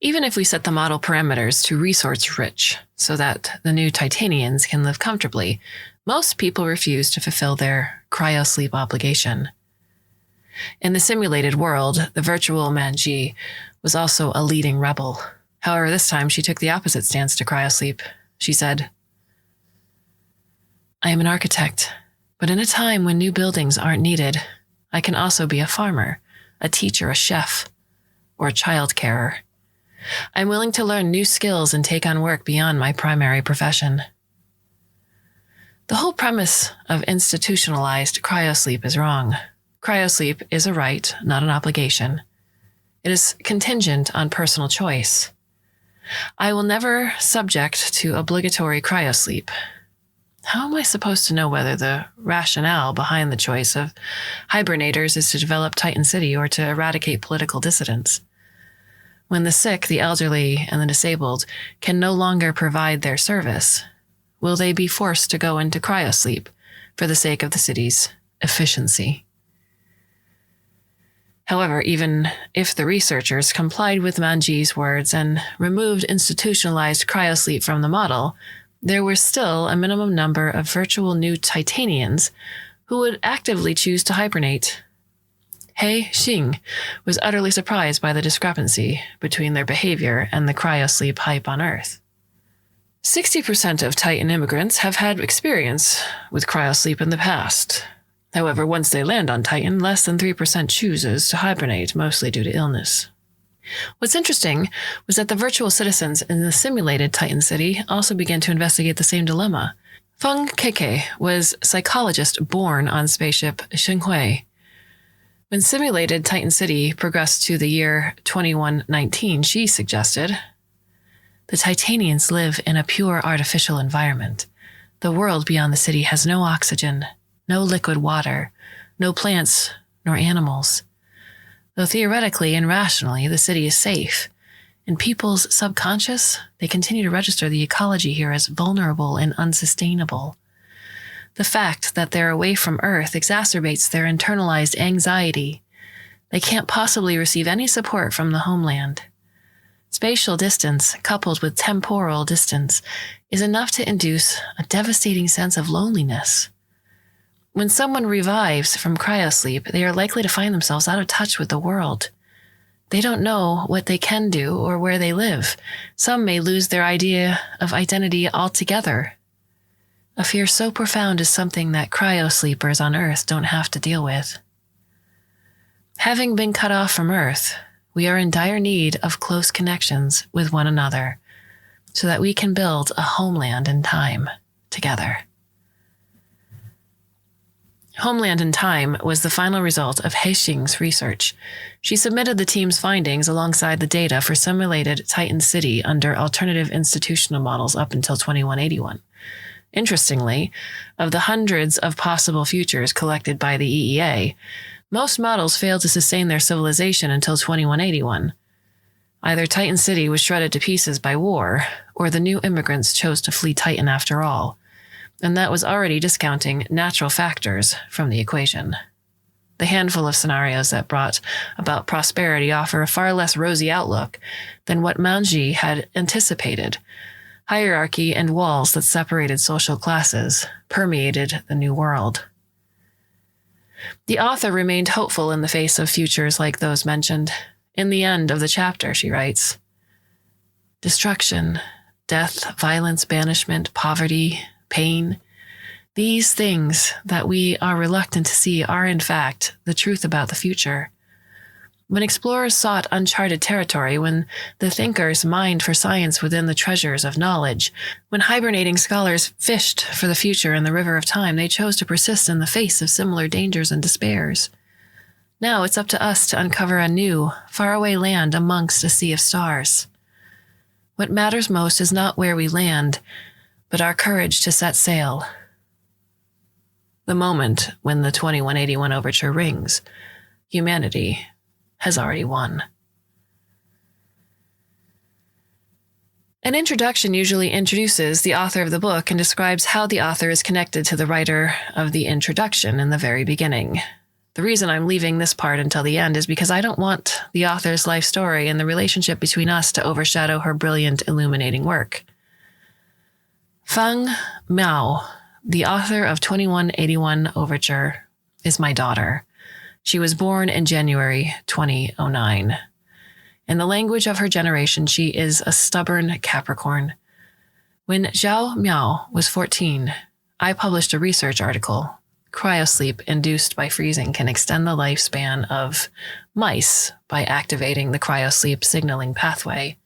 Even if we set the model parameters to resource-rich so that the new Titanians can live comfortably, most people refuse to fulfill their cryosleep obligation. In the simulated world, the virtual Manji was also a leading rebel. However, this time she took the opposite stance to cryosleep. She said, "I am an architect, but in a time when new buildings aren't needed, I can also be a farmer, a teacher, a chef, or a child carer. I'm willing to learn new skills and take on work beyond my primary profession." The whole premise of institutionalized cryosleep is wrong. Cryosleep is a right, not an obligation. It is contingent on personal choice. I will never subject to obligatory cryosleep. How am I supposed to know whether the rationale behind the choice of hibernators is to develop Titan City or to eradicate political dissidents? When the sick, the elderly, and the disabled can no longer provide their service, will they be forced to go into cryosleep for the sake of the city's efficiency. However, even if the researchers complied with Manji's words and removed institutionalized cryosleep from the model, there were still a minimum number of virtual new Titanians who would actively choose to hibernate. He Xing was utterly surprised by the discrepancy between their behavior and the cryosleep hype on Earth. 60% of Titan immigrants have had experience with cryosleep in the past. However, once they land on Titan, less than 3% chooses to hibernate, mostly due to illness. What's interesting was that the virtual citizens in the simulated Titan city also began to investigate the same dilemma. Feng Keke was a psychologist born on spaceship Xinghui. When simulated Titan City progressed to the year 2119, she suggested, "The Titanians live in a pure artificial environment. The world beyond the city has no oxygen, no liquid water, no plants nor animals. Though theoretically and rationally the city is safe, in people's subconscious, they continue to register the ecology here as vulnerable and unsustainable. The fact that they're away from Earth exacerbates their internalized anxiety. They can't possibly receive any support from the homeland. Spatial distance, coupled with temporal distance, is enough to induce a devastating sense of loneliness. When someone revives from cryosleep, they are likely to find themselves out of touch with the world. They don't know what they can do or where they live. Some may lose their idea of identity altogether. A fear so profound is something that cryosleepers on Earth don't have to deal with. Having been cut off from Earth, we are in dire need of close connections with one another so that we can build a homeland in time together." Homeland in Time was the final result of He Xing's research. She submitted the team's findings alongside the data for simulated Titan City under alternative institutional models up until 2181. Interestingly, of the hundreds of possible futures collected by the EEA, most models failed to sustain their civilization until 2181. Either Titan City was shredded to pieces by war, or the new immigrants chose to flee Titan after all. And that was already discounting natural factors from the equation. The handful of scenarios that brought about prosperity offer a far less rosy outlook than what Manji had anticipated. Hierarchy and walls that separated social classes permeated the new world. The author remained hopeful in the face of futures like those mentioned. In the end of the chapter, she writes, "Destruction, death, violence, banishment, poverty, pain, these things that we are reluctant to see are, in fact, the truth about the future. When explorers sought uncharted territory, when the thinkers mined for science within the treasures of knowledge, when hibernating scholars fished for the future in the river of time, they chose to persist in the face of similar dangers and despairs. Now it's up to us to uncover a new, faraway land amongst a sea of stars. What matters most is not where we land, but our courage to set sail." The moment when the 2181 Overture rings, humanity has already won. An introduction usually introduces the author of the book and describes how the author is connected to the writer of the introduction in the very beginning. The reason I'm leaving this part until the end is because I don't want the author's life story and the relationship between us to overshadow her brilliant, illuminating work. Feng Miao, the author of 2181 Overture, is my daughter. She was born in January 2009. In the language of her generation, she is a stubborn Capricorn. When Zhao Miao was 14, I published a research article. Cryosleep induced by freezing can extend the lifespan of mice by activating the cryosleep signaling pathway.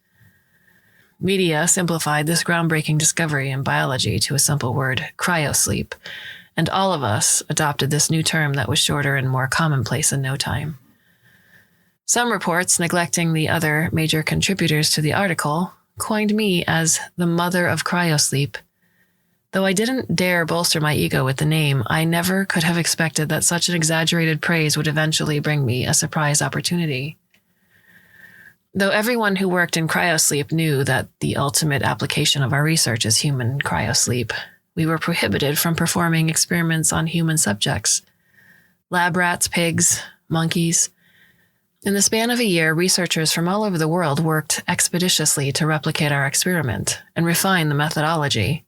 Media simplified this groundbreaking discovery in biology to a simple word, cryosleep, and all of us adopted this new term that was shorter and more commonplace in no time. Some reports, neglecting the other major contributors to the article, coined me as the mother of cryosleep. Though I didn't dare bolster my ego with the name, I never could have expected that such an exaggerated praise would eventually bring me a surprise opportunity. Though everyone who worked in cryosleep knew that the ultimate application of our research is human cryosleep, we were prohibited from performing experiments on human subjects. Lab rats, pigs, monkeys. In the span of a year, researchers from all over the world worked expeditiously to replicate our experiment and refine the methodology.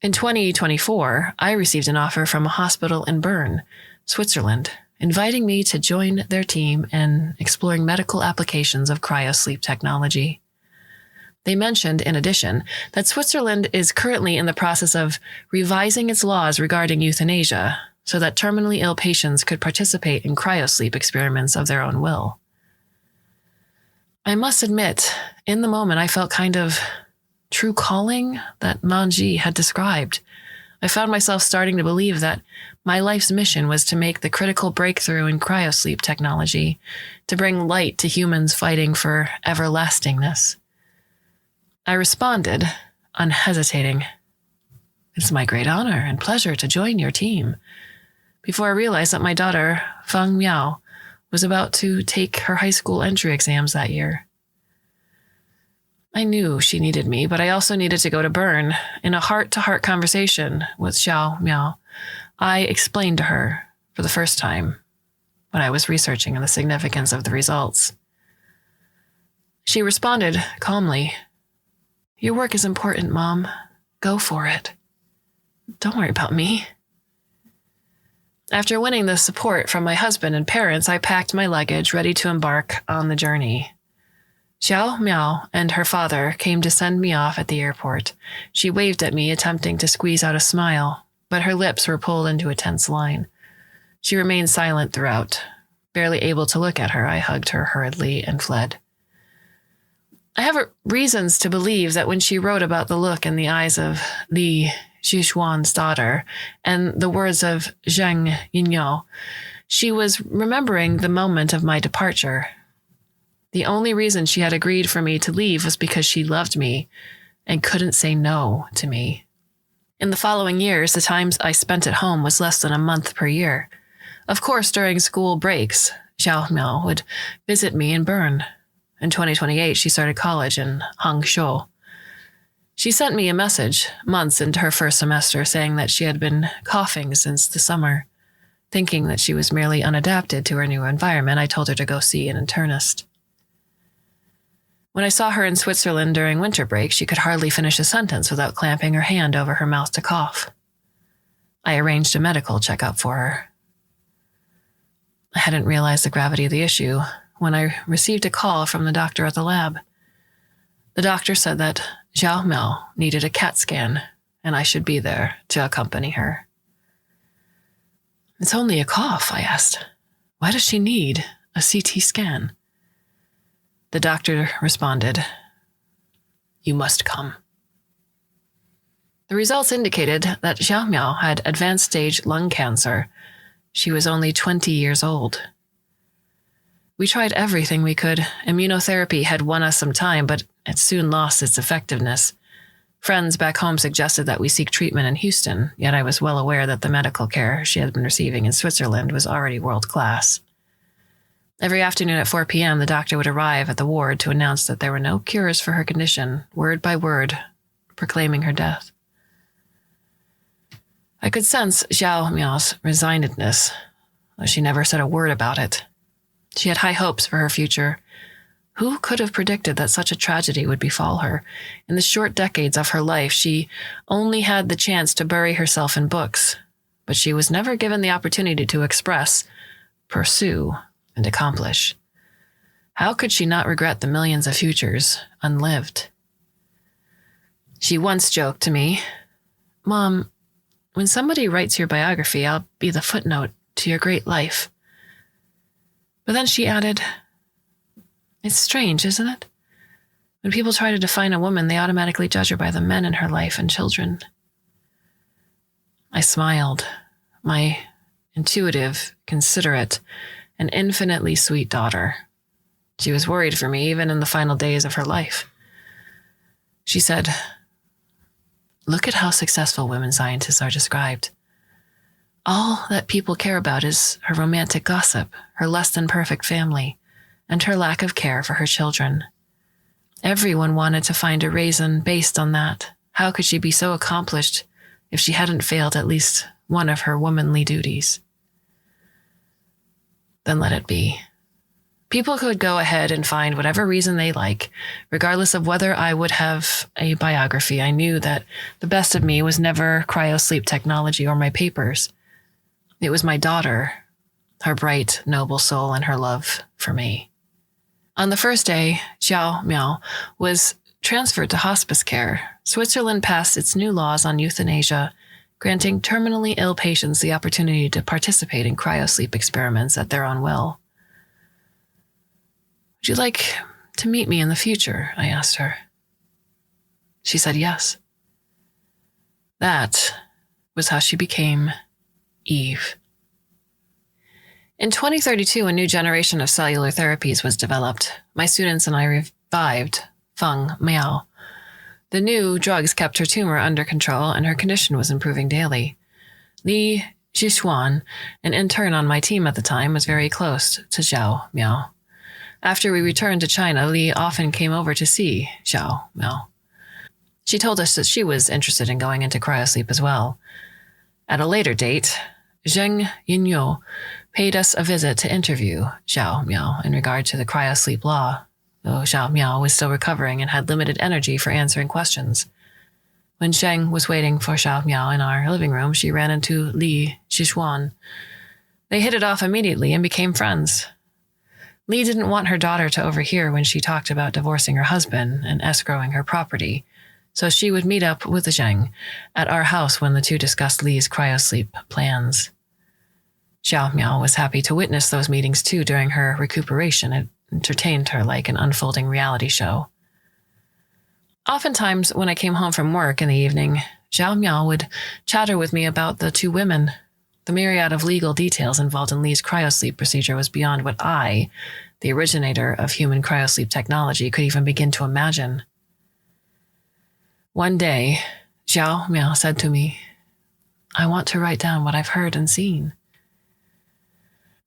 In 2024, I received an offer from a hospital in Bern, Switzerland, inviting me to join their team in exploring medical applications of cryosleep technology. They mentioned, in addition, that Switzerland is currently in the process of revising its laws regarding euthanasia so that terminally ill patients could participate in cryosleep experiments of their own will. I must admit, in the moment I felt kind of true calling that Manji had described. I found myself starting to believe that my life's mission was to make the critical breakthrough in cryosleep technology, to bring light to humans fighting for everlastingness. I responded, unhesitating, "It's my great honor and pleasure to join your team," before I realized that my daughter, Feng Miao, was about to take her high school entry exams that year. I knew she needed me, but I also needed to go to Bern. In a heart-to-heart conversation with Xiao Miao, I explained to her, for the first time, when I was researching the significance of the results. She responded calmly, "Your work is important, Mom. Go for it. Don't worry about me." After winning the support from my husband and parents, I packed my luggage, ready to embark on the journey. Xiao Miao and her father came to send me off at the airport. She waved at me, attempting to squeeze out a smile, but her lips were pulled into a tense line. She remained silent throughout. Barely able to look at her, I hugged her hurriedly and fled. I have reasons to believe that when she wrote about the look in the eyes of Li Zhishuan's daughter and the words of Zheng Yinyo, she was remembering the moment of my departure. The only reason she had agreed for me to leave was because she loved me and couldn't say no to me. In the following years, the times I spent at home was less than a month per year. Of course, during school breaks, Xiao Miao would visit me in Bern. In 2028, she started college in Hangzhou. She sent me a message months into her first semester saying that she had been coughing since the summer. Thinking that she was merely unadapted to her new environment, I told her to go see an internist. When I saw her in Switzerland during winter break, she could hardly finish a sentence without clamping her hand over her mouth to cough. I arranged a medical checkup for her. I hadn't realized the gravity of the issue when I received a call from the doctor at the lab. The doctor said that Xiao Miao needed a CAT scan, and I should be there to accompany her. "It's only a cough," I asked. "Why does she need a CT scan?" The doctor responded, "You must come." The results indicated that Xiao Miao had advanced stage lung cancer. She was only 20 years old. We tried everything we could. Immunotherapy had won us some time, but it soon lost its effectiveness. Friends back home suggested that we seek treatment in Houston, yet I was well aware that the medical care she had been receiving in Switzerland was already world-class. Every afternoon at 4 p.m., the doctor would arrive at the ward to announce that there were no cures for her condition, word by word, proclaiming her death. I could sense Xiao Miao's resignedness, though she never said a word about it. She had high hopes for her future. Who could have predicted that such a tragedy would befall her? In the short decades of her life, she only had the chance to bury herself in books, but she was never given the opportunity to express, pursue, and accomplish. How could she not regret the millions of futures unlived? She once joked to me, "Mom, when somebody writes your biography, I'll be the footnote to your great life." But then she added, "It's strange, isn't it? When people try to define a woman, they automatically judge her by the men in her life and children." I smiled. My intuitive, considerate, and infinitely sweet daughter. She was worried for me even in the final days of her life. She said, "Look at how successful women scientists are described. All that people care about is her romantic gossip, her less than perfect family, and her lack of care for her children. Everyone wanted to find a reason based on that. How could she be so accomplished if she hadn't failed at least one of her womanly duties. Then let it be. People could go ahead and find whatever reason they like, regardless of whether I would have a biography. I knew that the best of me was never cryosleep technology or my papers. It was my daughter, her bright, noble soul, and her love for me. On the first day, Xiao Miao was transferred to hospice care. Switzerland passed its new laws on euthanasia, granting terminally ill patients the opportunity to participate in cryosleep experiments at their own will. Would you like to meet me in the future? I asked her. She said yes. That was how she became Eve. In 2032, a new generation of cellular therapies was developed. My students and I revived Feng Miao. The new drugs kept her tumor under control, and her condition was improving daily. Li Zhishuan, an intern on my team at the time, was very close to Xiao Miao. After we returned to China, Li often came over to see Xiao Miao. She told us that she was interested in going into cryosleep as well. At a later date, Zheng Yinyo paid us a visit to interview Xiao Miao in regard to the cryosleep law, though Xiao Miao was still recovering and had limited energy for answering questions. When Zheng was waiting for Xiao Miao in our living room, she ran into Li Zhishuan. They hit it off immediately and became friends. Li didn't want her daughter to overhear when she talked about divorcing her husband and escrowing her property, so she would meet up with Zheng at our house when the two discussed Li's cryosleep plans. Xiao Miao was happy to witness those meetings too during her recuperation. It entertained her like an unfolding reality show. Oftentimes, when I came home from work in the evening, Xiao Miao would chatter with me about the two women. The myriad of legal details involved in Li's cryosleep procedure was beyond what I, the originator of human cryosleep technology, could even begin to imagine. One day, Xiao Miao said to me, "I want to write down what I've heard and seen."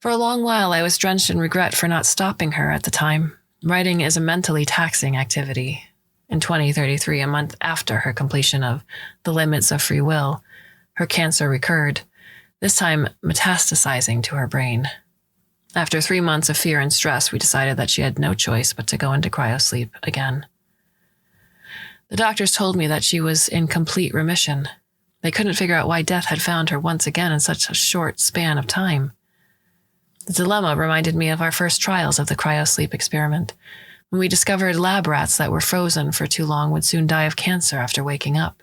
For a long while, I was drenched in regret for not stopping her at the time. Writing is a mentally taxing activity. In 2033, a month after her completion of The Limits of Free Will, her cancer recurred, this time metastasizing to her brain. After 3 months of fear and stress, we decided that she had no choice but to go into cryosleep again. The doctors told me that she was in complete remission. They couldn't figure out why death had found her once again in such a short span of time. The dilemma reminded me of our first trials of the cryosleep experiment, when we discovered lab rats that were frozen for too long would soon die of cancer after waking up.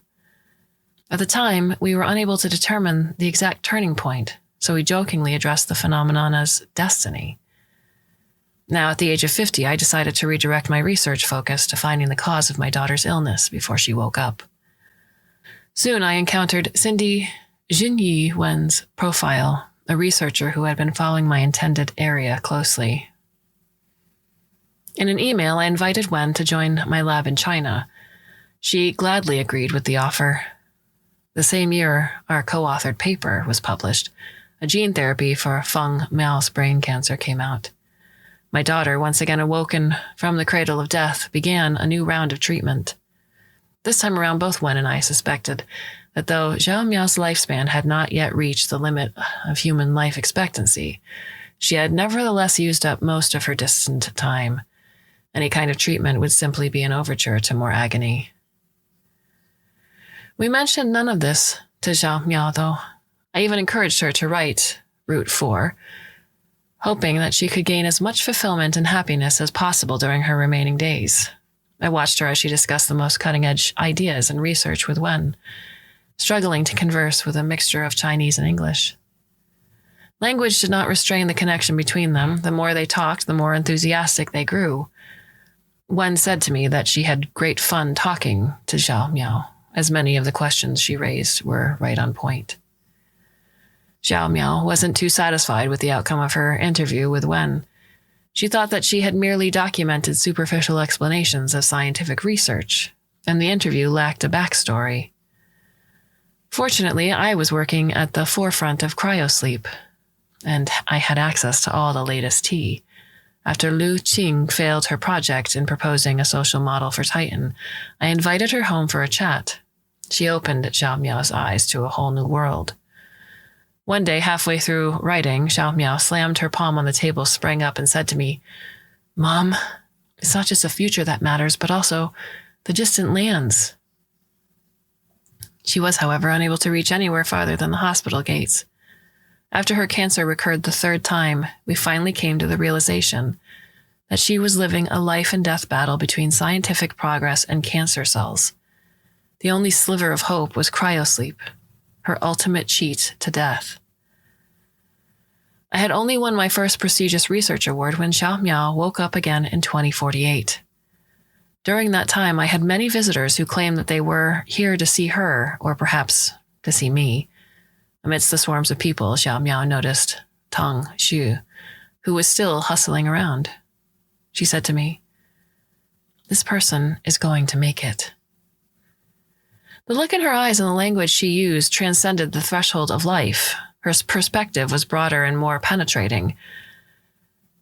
At the time, we were unable to determine the exact turning point, so we jokingly addressed the phenomenon as destiny. Now, at the age of 50, I decided to redirect my research focus to finding the cause of my daughter's illness before she woke up. Soon, I encountered Cindy Jinyi Wen's profile, a researcher who had been following my intended area closely. In an email, I invited Wen to join my lab in China. She gladly agreed with the offer. The same year, our co-authored paper was published. A gene therapy for Feng Miao's brain cancer came out. My daughter, once again awoken from the cradle of death, began a new round of treatment. This time around, both Wen and I suspected that though Xiao Miao's lifespan had not yet reached the limit of human life expectancy, she had nevertheless used up most of her distant time. Any kind of treatment would simply be an overture to more agony. We mentioned none of this to Xiao Miao, though. I even encouraged her to write Route 4, hoping that she could gain as much fulfillment and happiness as possible during her remaining days. I watched her as she discussed the most cutting-edge ideas and research with Wen, struggling to converse with a mixture of Chinese and English. Language did not restrain the connection between them. The more they talked, the more enthusiastic they grew. Wen said to me that she had great fun talking to Xiao Miao, as many of the questions she raised were right on point. Xiao Miao wasn't too satisfied with the outcome of her interview with Wen. She thought that she had merely documented superficial explanations of scientific research, and the interview lacked a backstory. Fortunately, I was working at the forefront of cryosleep, and I had access to all the latest tea. After Lu Qing failed her project in proposing a social model for Titan, I invited her home for a chat. She opened Xiao Miao's eyes to a whole new world. One day, halfway through writing, Xiao Miao slammed her palm on the table, sprang up, and said to me, "Mom, it's not just the future that matters, but also the distant lands." She was, however, unable to reach anywhere farther than the hospital gates. After her cancer recurred the third time, we finally came to the realization that she was living a life and death battle between scientific progress and cancer cells. The only sliver of hope was cryosleep, her ultimate cheat to death. I had only won my first prestigious research award when Xiao Miao woke up again in 2048. During that time, I had many visitors who claimed that they were here to see her, or perhaps to see me. Amidst the swarms of people, Xiao Miao noticed Tang Xu, who was still hustling around. She said to me, "This person is going to make it." The look in her eyes and the language she used transcended the threshold of life. Her perspective was broader and more penetrating.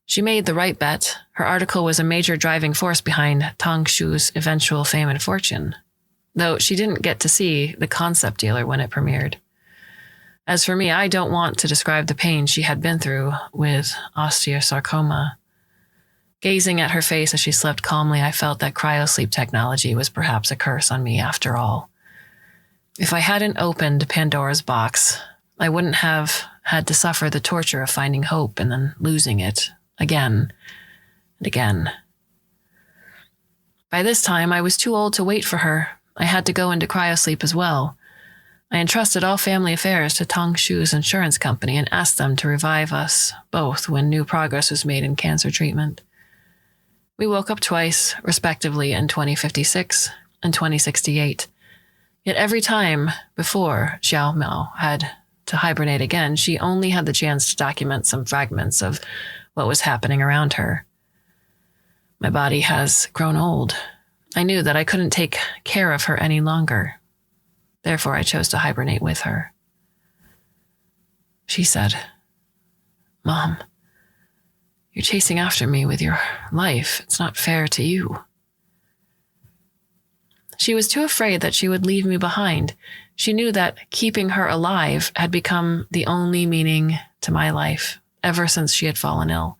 She made the right bet. Her article was a major driving force behind Tang Xu's eventual fame and fortune, though she didn't get to see the concept dealer when it premiered. As for me, I don't want to describe the pain she had been through with osteosarcoma. Gazing at her face as she slept calmly, I felt that cryosleep technology was perhaps a curse on me after all. If I hadn't opened Pandora's box, I wouldn't have had to suffer the torture of finding hope and then losing it again and again. By this time, I was too old to wait for her. I had to go into cryosleep as well. I entrusted all family affairs to Tang Xu's insurance company and asked them to revive us both when new progress was made in cancer treatment. We woke up twice, respectively, in 2056 and 2068. Yet every time before Xiao Miao had to hibernate again, she only had the chance to document some fragments of what was happening around her. My body has grown old. I knew that I couldn't take care of her any longer. Therefore, I chose to hibernate with her. She said, "Mom, you're chasing after me with your life. It's not fair to you." She was too afraid that she would leave me behind. She knew that keeping her alive had become the only meaning to my life ever since she had fallen ill.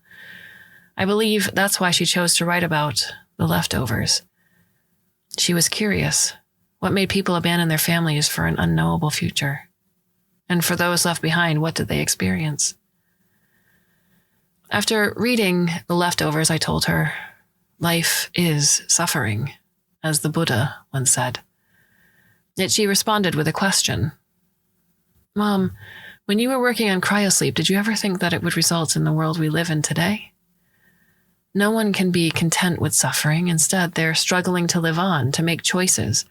I believe that's why she chose to write about the leftovers. She was curious. What made people abandon their families for an unknowable future? And for those left behind, what did they experience? After reading The Leftovers, I told her, "Life is suffering," as the Buddha once said. Yet she responded with a question. "Mom, when you were working on cryosleep, did you ever think that it would result in the world we live in today? No one can be content with suffering. Instead, they're struggling to live on, to make choices,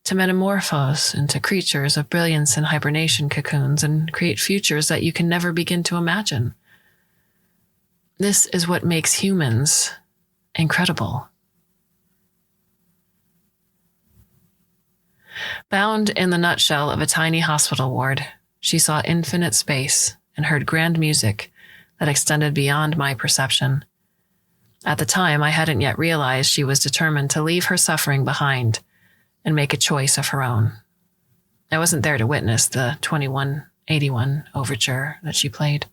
to metamorphose into creatures of brilliance in hibernation cocoons and create futures that you can never begin to imagine. This is what makes humans incredible." Bound in the nutshell of a tiny hospital ward, she saw infinite space and heard grand music that extended beyond my perception. At the time, I hadn't yet realized she was determined to leave her suffering behind and make a choice of her own. I wasn't there to witness the 2181 Overture that she played.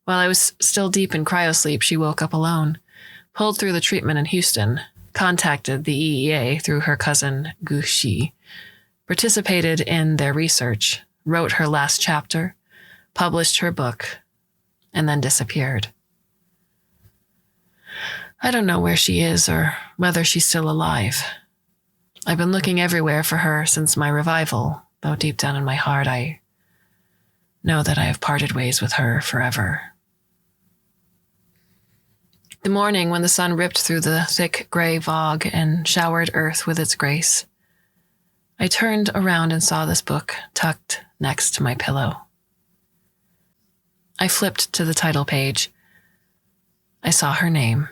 While I was still deep in cryosleep, she woke up alone, pulled through the treatment in Houston, contacted the EEA through her cousin Gu Shi, participated in their research, wrote her last chapter, published her book, and then disappeared. I don't know where she is or whether she's still alive. I've been looking everywhere for her since my revival, though deep down in my heart I know that I have parted ways with her forever. The morning when the sun ripped through the thick gray fog and showered earth with its grace, I turned around and saw this book tucked next to my pillow. I flipped to the title page. I saw her name.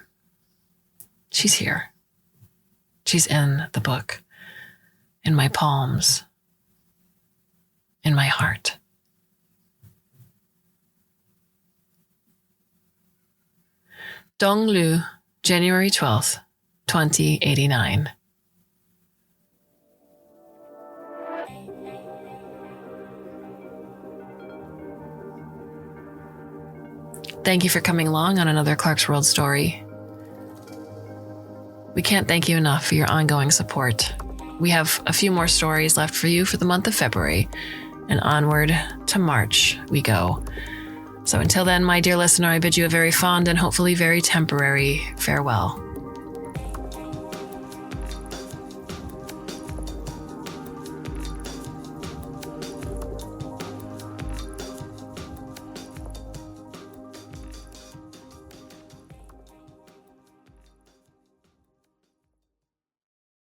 She's here. She's in the book, in my palms, in my heart. Donglu, January 12th, 2089. Thank you for coming along on another Clarkesworld story. We can't thank you enough for your ongoing support. We have a few more stories left for you for the month of February, and onward to March we go. So until then, my dear listener, I bid you a very fond and hopefully very temporary farewell.